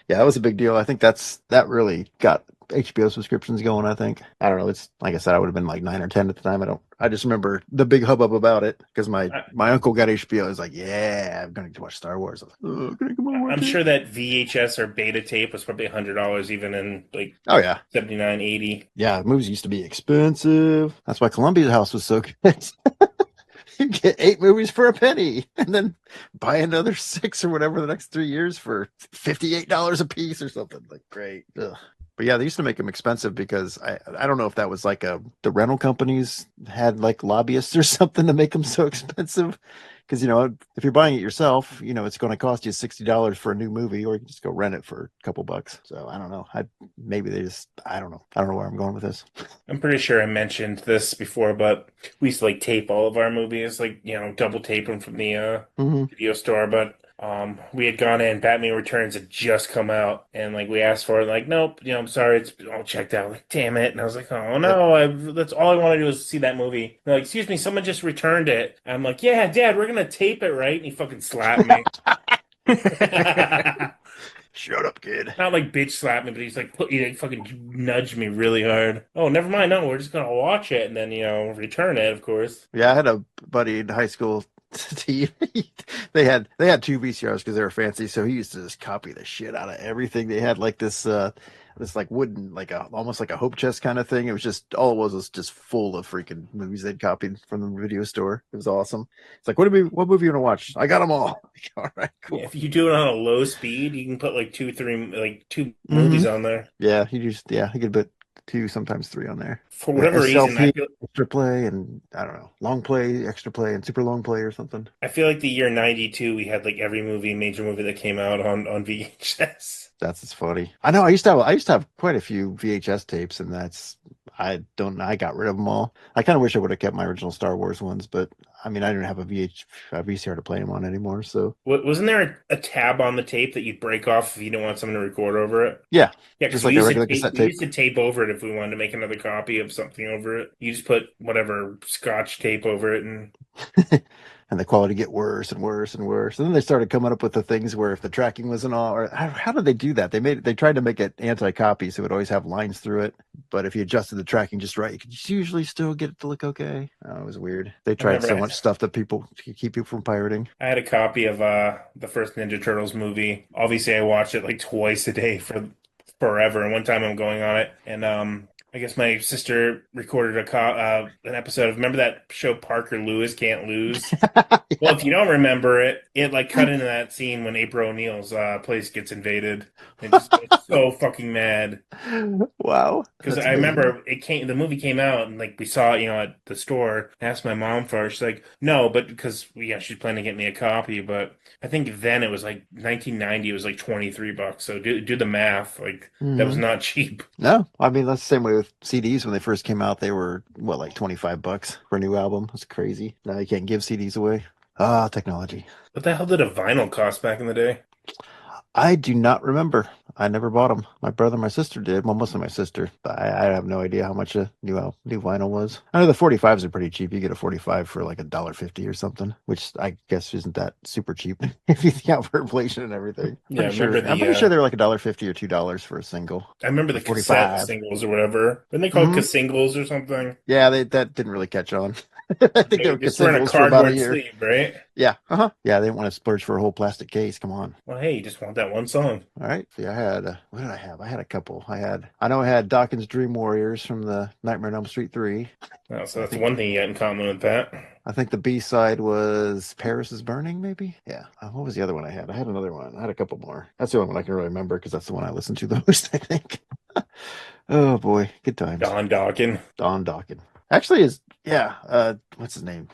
Yeah, that was a big deal. I think that really got HBO subscriptions going, I think. I don't know. It's like I said, I would have been like 9 or 10 at the time. I just remember the big hubbub about it because my uncle got HBO. I was like, yeah, I'm going to watch Star Wars. I was like, oh, can I come on I'm watch it? sure that VHS or beta tape was probably $100 even in like Oh yeah. 79, 80. Yeah, movies used to be expensive. That's why Columbia's house was so good. You get 8 movies for a penny and then buy another 6 or whatever the next 3 years for $58 a piece or something. Like, great. Ugh. But yeah, they used to make them expensive because I don't know if that was like the rental companies had like lobbyists or something to make them so expensive. Because if you're buying it yourself, it's going to cost you $60 for a new movie, or you can just go rent it for a couple bucks. So I don't know. Maybe they just I don't know. I don't know where I'm going with this. I'm pretty sure I mentioned this before, but we used to like tape all of our movies, like, double tape them from the Hmm. video store. But we had gone in, Batman Returns had just come out, and like we asked for it, like, nope, I'm sorry, it's all checked out. Like, damn it. And I was like, oh Yep. no, that's all I want to do is see that movie. And they're like, excuse me, someone just returned it. And I'm like, yeah, Dad, we're gonna tape it, right? And he fucking slapped me. Shut up, kid. Not like bitch slap me, but he like fucking nudged me really hard. Oh, never mind. No, we're just gonna watch it and then return it, of course. Yeah, I had a buddy in high school. They had 2 VCRs because they were fancy, so he used to just copy the shit out of everything. They had like this like wooden, like almost like a hope chest kind of thing. It was just all it was just full of freaking movies they'd copied from the video store. It was awesome. It's like, what movie you want to watch? I got them all. Like, all right, cool. If you do it on a low speed, you can put like two Hmm. movies on there. Yeah, he could put 2, sometimes 3 on there. For The whatever reason, SLP, extra play, and I don't know, long play, extra play, and super long play or something. I feel like the year 92, we had like every major movie that came out on VHS. That's funny. I know. I used to have quite a few VHS tapes, and I got rid of them all. I kind of wish I would have kept my original Star Wars ones, but I mean, I didn't have a VCR to play them on anymore. So Wasn't there a tab on the tape that you'd break off if you didn't want someone to record over it? yeah, Yeah, just because like a regular cassette we tape. used to tape over it if we wanted to make another copy of something over it. You just put whatever scotch tape over it, and And the quality get worse and worse and worse. And then they started coming up with the things where if the tracking wasn't all, or how did they do that? They tried to make it anti-copy, so it would always have lines through it. But if you adjusted the tracking just right, you could usually still get it to look okay. Oh, it was weird. They tried never so had- much stuff to keep people from pirating. I had a copy of the first Ninja Turtles movie. Obviously, I watched it like twice a day for forever. And one time I'm going on it, and I guess my sister recorded an episode of, remember that show Parker Lewis Can't Lose? Well, if you don't remember it, it like cut into that scene when April O'Neil's place gets invaded, and just gets so fucking mad. Wow, Because that's I amazing. remember the movie came out and like we saw it, at the store. I asked my mom for it. She's like, no, but because she's planning to get me a copy. But I think then it was like 1990. It was like $23. So do the math. Like that was Mhm. not cheap. No, I mean that's the same way remember CDs when they first came out, they were what, like $25 for a new album. It's crazy. Now you can't give CDs away. Ah, technology. What the hell did a vinyl cost back in the day? I do not remember. I never bought them. My brother and my sister did. Well, mostly my sister. But I have no idea how much a new vinyl was. I know the 45s are pretty cheap. You get a 45 for like $1.50 or something, which I guess isn't that super cheap if you account for inflation and everything. Yeah, I Pretty sure, remember I'm pretty sure they're like $1.50 or $2 for a single. I remember the cassette 45. singles or whatever. Didn't they call Mhm. it singles or something? Yeah, that didn't really catch on. I think they were Just wearing a singles for about a cardboard year. sleeve, right? Yeah, uh-huh. Yeah, they didn't want to splurge for a whole plastic case. Come on. Well, hey, you just want that one song. All right. See, I had what did I have? I had a couple. I know I had Dawkins Dream Warriors from the Nightmare on Elm Street 3. Oh, so that's one thing you got in common with that. I think the B side was Paris is Burning, maybe. Yeah. What was the other one I had? I had another one. I had a couple more. That's the only one I can really remember because that's the one I listened to the most, I think. Oh boy, good times. Don Dawkins. Don Dawkins. Actually, what's his name?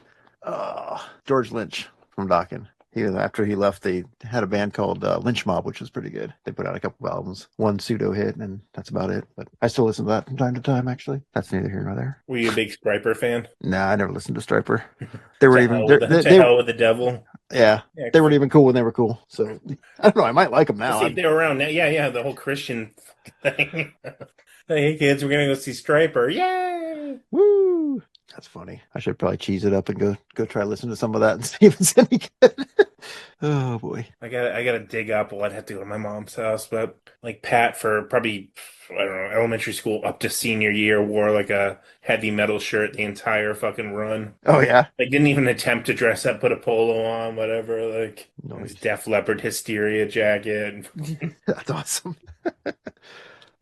George Lynch from Dawkins. After he left, they had a band called Lynch Mob, which was pretty good. They put out a couple of albums, one pseudo hit, and that's about it. But I still listen to that from time to time. Actually, that's neither here nor there. Were you a big Striper fan? Nah, I never listened to Striper. They were To even hell they're- with the, they, to they, hell with the devil. yeah, Yeah, they weren't even cool when they were cool. So I don't know. I might like them now. see if they were around now. Yeah, the whole Christian thing. Hey kids, we're gonna go see Striper. Yay! Woo! That's funny. I should probably cheese it up and go try to listen to some of that and see if it's any good. Oh boy. I gotta dig up. Well, I'd have to go to my mom's house, but like Pat for probably I don't know elementary school up to senior year wore like a heavy metal shirt the entire fucking run. Oh yeah. Like didn't even attempt to dress up, put a polo on, whatever. Like Nice. his Def Leppard Hysteria jacket. That's awesome.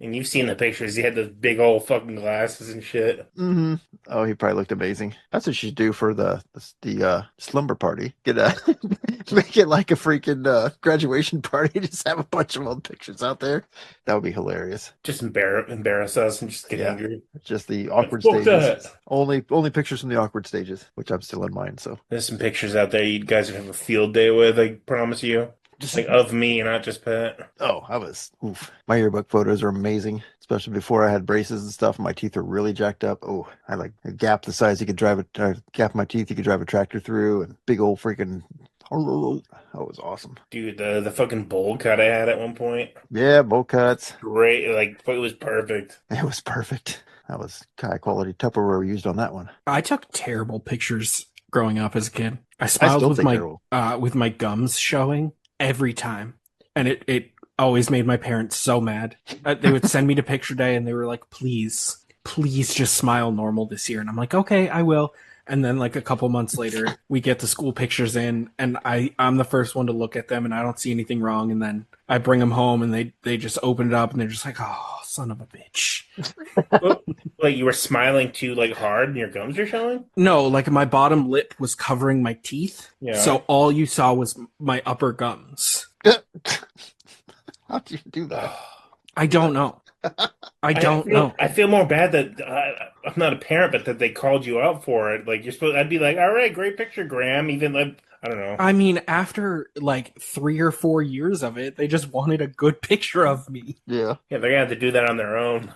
And you've seen the pictures. He had those big old fucking glasses and shit. Mm-hmm. Oh, he probably looked amazing. That's what you should do for the slumber party. Make it like a freaking graduation party. Just have a bunch of old pictures out there. That would be hilarious. Just embarrass us and just get Yeah. angry. Just the awkward Fuck stages. that. Only pictures from the awkward stages, which I'm still in mine. So There's some pictures out there you guys would have a field day with, I promise you. Just like of me, not just Pat. oh, my yearbook photos are amazing, especially before I had braces and stuff. And my teeth were really jacked up. Oh, I like a gap the size you could drive gap in my teeth you could drive a tractor through, and big old freaking. Oh, that was awesome. Dude, the fucking bowl cut I had at one point. Yeah, bowl cuts. Great, like it was perfect. It was perfect. That was high quality Tupperware used on that one. I took terrible pictures growing up as a kid. I I smiled still with think terrible. with my gums showing every time, and it always made my parents so mad. They would send me to picture day, and they were like, "Please, please, just smile normal this year." And I'm like, "Okay, I will." And then like a couple months later, we get the school pictures in, and I'm the first one to look at them, and I don't see anything wrong. And then I bring them home, and they just open it up, and they're just like, "Oh, son of a bitch." Like you were smiling too like hard and your gums were showing? No, like my bottom lip was covering my teeth, Yeah. so all you saw was my upper gums. How do you do that? I don't know. I don't know. I feel more bad that I'm not a parent, but that they called you out for it. Like you're supposed, I'd be like, all right, great picture, Graham. Even like, I don't know. I mean, after like 3 or 4 years of it, they just wanted a good picture of me. Yeah. Yeah, they're gonna have to do that on their own.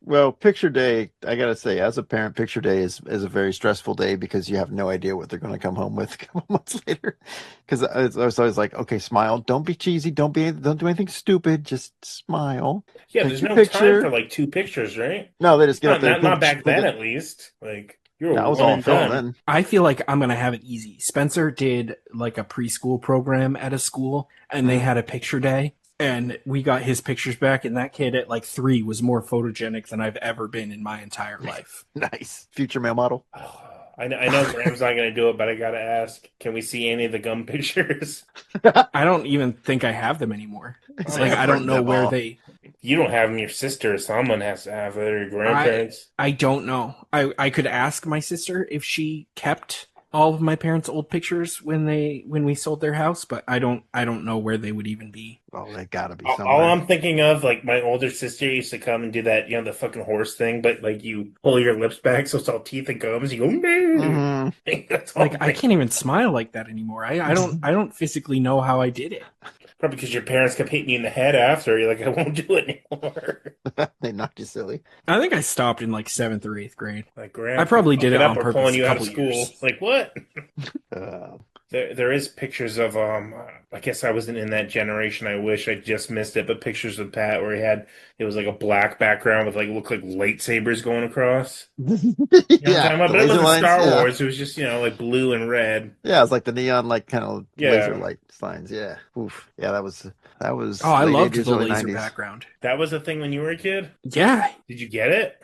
Well, picture day, I gotta say, as a parent, picture day is a very stressful day because you have no idea what they're gonna come home with a couple months later. Because I was always like, okay, smile, don't be cheesy, don't do anything stupid, just smile. Yeah, Take there's your no picture. time for like 2 pictures, right? No, they just get up there. Not back then, at least. Like you were That was one all and film done. then. I feel like I'm going to have it easy. Spencer did like a preschool program at a school, and they had a picture day, and we got his pictures back, and that kid at like 3 was more photogenic than I've ever been in my entire life. Nice. Future male model. Oh, I know Graham's not gonna do it, but I gotta ask: can we see any of the gum pictures? I don't even think I have them anymore. It's Oh, like yeah, I don't bring know them where all. they. You don't have them. Your sister or someone has to have it, or your grandparents. I don't know. I could ask my sister if she kept all of my parents' old pictures when we sold their house, but I don't know where they would even be. Oh, they gotta be All somewhere. I'm thinking of, like my older sister used to come and do that, the fucking horse thing, but like you pull your lips back so it's all teeth and gums. You go, no. Mhm. That's all Like I'm I thinking. can't even smile like that anymore. I don't physically know how I did it. Probably because your parents kept hitting you in the head after. You're like, I won't do it anymore. They knocked you silly. I think I stopped in like 7th or 8th grade. Like, Graham, I probably fuck did it up. on We're pulling purpose a you out of couple school. years. Like, what? Uh, There is pictures of I guess I wasn't in that generation. I wish I just missed it, but pictures of Pat where it was like a black background with like looked like lightsabers going across. You know what I'm yeah, talking about? the But it laser wasn't lines. Star Yeah, Wars. It was just, like blue and red. yeah, it's like the neon, like kind of laser Yeah. light signs. Yeah, oof. Yeah, that was Oh, I late loved 80s, the early laser 90s. background. That was a thing when you were a kid? Yeah, Did you get it?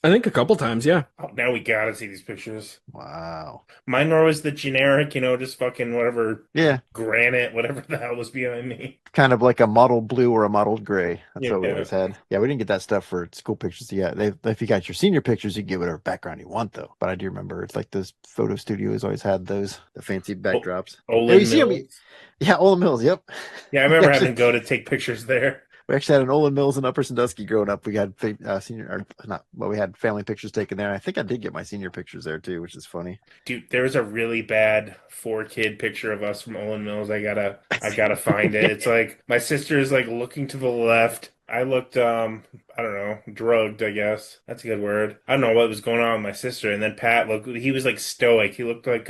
I think a couple times, yeah. Oh, now we gotta see these pictures. Wow. Mine were always the generic, just fucking whatever Yeah, granite, whatever the hell was behind me. kind of like a mottled blue or a mottled gray. That's what we Yeah. always had. Yeah, we didn't get that stuff for school pictures yet. If you got your senior pictures, you can get whatever background you want, though. But I do remember it's like those photo studios always had the fancy backdrops. Olin Yeah, you see 'em- Mills. Yeah, Olin Mills. Yep. Yeah, I remember having to go to take pictures there. We actually had an Olin Mills in Upper Sandusky growing up. We had senior, or not, well, we had family pictures taken there. I think I did get my senior pictures there too, which is funny. Dude, there was a really bad 4-kid picture of us from Olin Mills. I gotta find it. It's like my sister is like looking to the left. I looked I don't know, drugged, I guess. That's a good word. I don't know what was going on with my sister. And then Pat he was like stoic. He looked like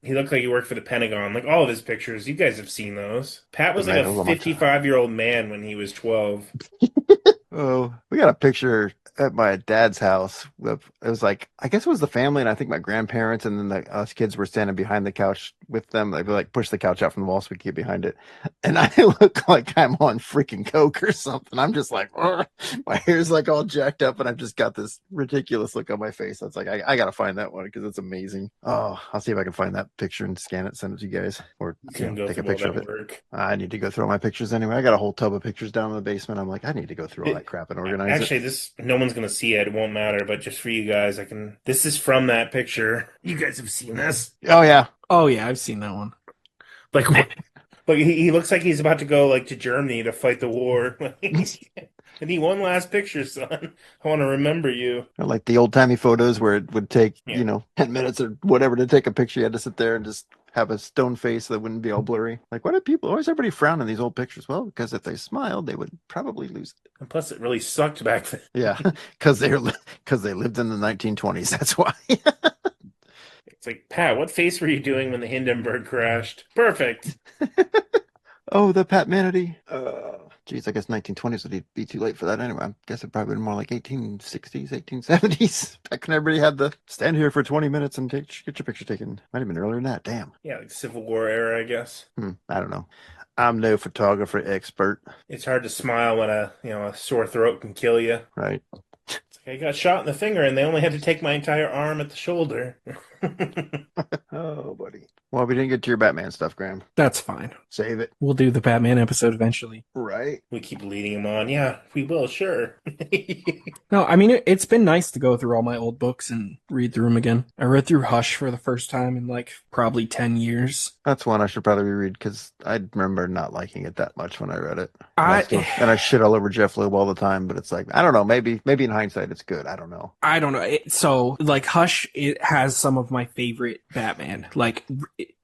he worked for the Pentagon. Like all of his pictures, you guys have seen those. Pat was like a 55-year-old man when he was 12. Oh, we got a picture at my dad's house. It was like, I guess it was the family, and I think my grandparents, and then us kids were standing behind the couch with them. They would like push the couch out from the wall so we could get behind it. And I look like I'm on freaking coke or something. I'm just like, "Ugh." My hair's like all jacked up, and I've just got this ridiculous look on my face. That's like, I got to find that one because it's amazing. Oh, I'll see if I can find that picture and scan it, send it to you guys, or Couldn't go take a through all picture of that it. work. I need to go through all my pictures anyway. I got a whole tub of pictures down in the basement. I'm like, I need to go through all that crap and organize it. Actually, no one's gonna see it. It won't matter. But just for you guys, This is from that picture. You guys have seen this. Oh yeah. Oh, yeah, I've seen that one. Like, like he looks like he's about to go like to Germany to fight the war. I need one last picture, son. I want to remember you. Or like the old timey photos where it would take, Yeah. 10 minutes or whatever to take a picture. You had to sit there and just have a stone face that wouldn't be all blurry. Like, why is everybody frown in these old pictures? Well, because if they smiled, they would probably lose it. And plus, it really sucked back then. Yeah, because they lived in the 1920s. That's why. It's like, Pat, what face were you doing when the Hindenburg crashed? Perfect. Oh, the Pat Manatee. Geez, I guess 1920s would be too late for that anyway. I guess it probably been more like 1860s, 1870s. Back when everybody had the stand here for 20 minutes and get your picture taken. Might have been earlier than that. Damn. Yeah, like Civil War era, I guess. I don't know. I'm no photographer expert. It's hard to smile when a sore throat can kill you. Right. It's like I got shot in the finger and they only had to take my entire arm at the shoulder. Oh, buddy. Well, we didn't get to your Batman stuff, Graham. That's fine. Save it. We'll do the Batman episode eventually. Right. We keep leading him on. Yeah, we will, sure. No, I mean, it's been nice to go through all my old books and read through them again. I read through Hush for the first time in like probably 10 years. That's one I should probably reread because I remember not liking it that much when I read it. I shit all over Jeff Loeb all the time, but it's like, I don't know, maybe in hindsight it's good. I don't know. don't know. So, like, Hush, it has some of my favorite Batman. Like,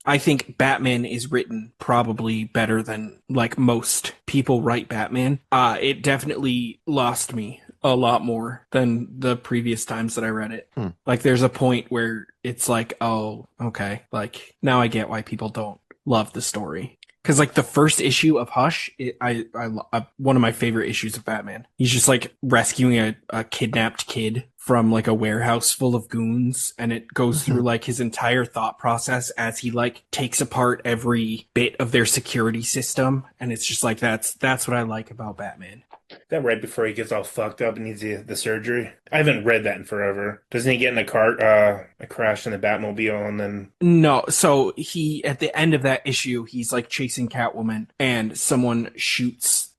I think Batman is written probably better than, like, most people write Batman. It definitely lost me a lot more than the previous times that I read it. Like, there's a point where it's like, oh, okay. Like, now I get why people don't love the story. Because, like, the first issue of Hush, one of my favorite issues of Batman. He's just, like, rescuing a kidnapped kid from, like, a warehouse full of goons, and it goes through, like, his entire thought process as he, like, takes apart every bit of their security system, and it's just, like, that's what I like about Batman. That right before he gets all fucked up and needs the surgery. I haven't read that in forever. Doesn't he get in a crash in the Batmobile and then... No, so he, at the end of that issue, he's, like, chasing Catwoman, and someone shoots,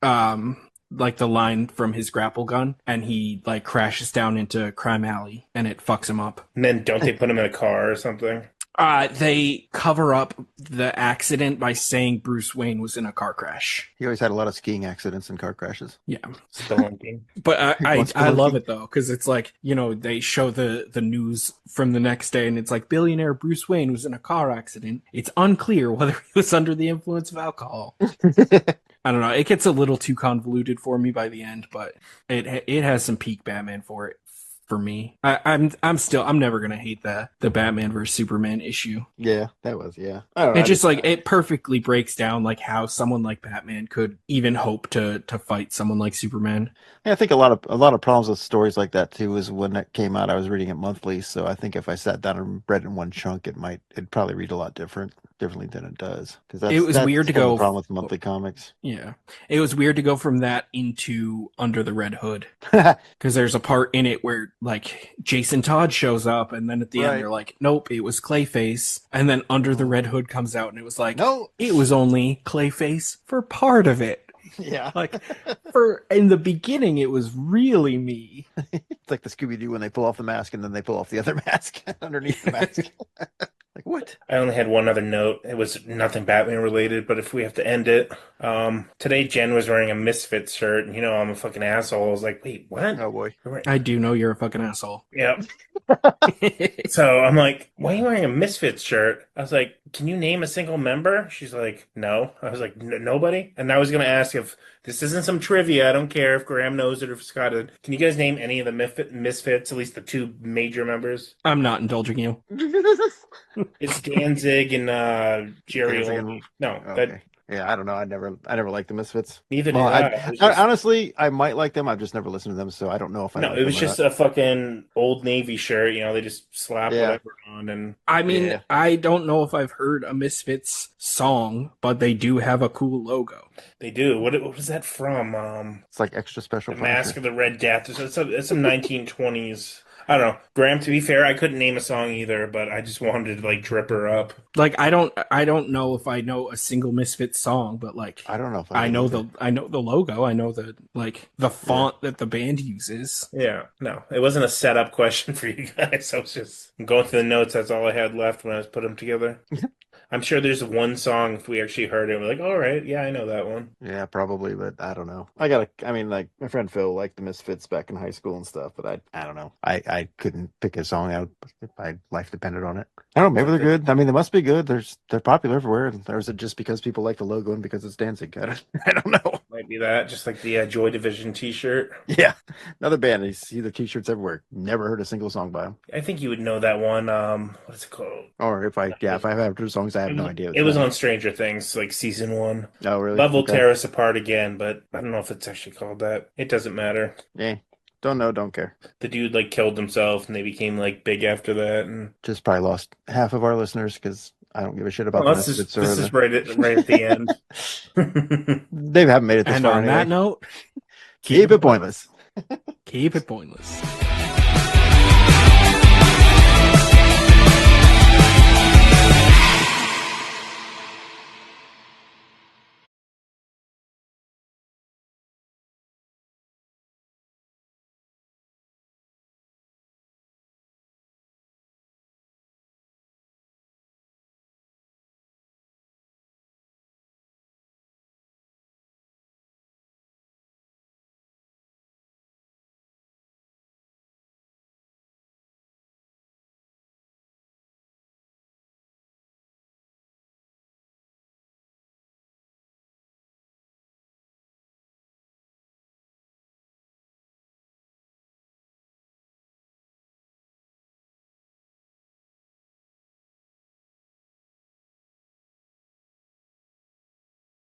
like the line from his grapple gun, and he like crashes down into Crime Alley, and it fucks him up. And then don't they put him in a car or something? They cover up the accident by saying Bruce Wayne was in a car crash. He always had a lot of skiing accidents and car crashes. Yeah. Spelunking. But I love it though, because it's like, they show the news from the next day, and it's like billionaire Bruce Wayne was in a car accident. It's unclear whether he was under the influence of alcohol. I don't know. It gets a little too convoluted for me by the end, but it has some peak Batman for it for me. I'm never gonna hate the Batman versus Superman issue. Yeah, that was I don't know. It just like it perfectly breaks down like how someone like Batman could even hope to fight someone like Superman. I think a lot of problems with stories like that too is when it came out, I was reading it monthly, so I think if I sat down and read it in one chunk, it'd probably read a lot differently than it does. Because It was weird to kind of go the problem with monthly comics. Yeah. It was weird to go from that into Under the Red Hood. Because there's a part in it where, like, Jason Todd shows up, and then at the Right. end, they're like, nope, it was Clayface. And then Under the Red Hood comes out, and it was like, No, it was only Clayface for part of it. yeah, Like, in the beginning, it was really me. it's like the Scooby Doo when they pull off the mask and then they pull off the other mask underneath the mask. Like what? I only had one other note. It was nothing Batman related, but if we have to end it, today Jen was wearing a Misfits shirt, and I'm a fucking asshole. I was like, wait, what? Oh boy. I do know you're a fucking asshole. Yeah. So I'm like, why are you wearing a Misfits shirt? I was like, can you name a single member? She's like, no. I was like, nobody? And I was going to ask if this isn't some trivia. I don't care if Graham knows it or if Scott did. Can you guys name any of the Misfits, at least the two major members? I'm not indulging you. It's Danzig and Jerry Danzig Oldman. and- No, Okay. Yeah, I don't know. I never liked the Misfits. neither Well, did I. It was just- honestly, I might like them. I've just never listened to them, so I don't know if I no, like it was them or just not. a fucking Old Navy shirt. They just slap Yeah. whatever on, and I mean, Yeah. I don't know if I've heard a Misfits song, but they do have a cool logo. they do. What was that from? It's like extra special. The Mask of the Red Death. It's some 1920s. I don't know. Graham, to be fair, I couldn't name a song either, but I just wanted to like trip her up. Like I don't know if I know a single Misfits song, but like I don't know if I know either. the logo. I know the font that the band uses. Yeah, no, it wasn't a setup question for you guys. I was just going through the notes. That's all I had left when I was putting them together. I'm sure there's one song if we actually heard it, we're like, all right, yeah, I know that one. Yeah, probably, but I don't know. I mean, like my friend Phil liked the Misfits back in high school and stuff, but I don't know. I couldn't pick a song out if my life depended on it. I don't know. Maybe they're good. I mean, they must be good. They're popular everywhere. Or is it just because people like the logo and because it's Danzig? I don't know. Might be that, just like the Joy Division T-shirt. Yeah, another band. You see their T-shirts everywhere. Never heard a single song by them. I think you would know that one. What is it called? Or if I have heard songs, I have no idea. It was on Stranger Things, like season 1. Oh, really? Love will Okay. tear us apart again, but I don't know if it's actually called that. It doesn't matter. Yeah, don't know, don't care. The dude like killed himself, and they became like big after that. And Just probably lost half of our listeners because I don't give a shit about well, the this is Misfits or this the- is right at the end. They haven't made it this And far on that anyway. note, Keep it pointless. keep it pointless.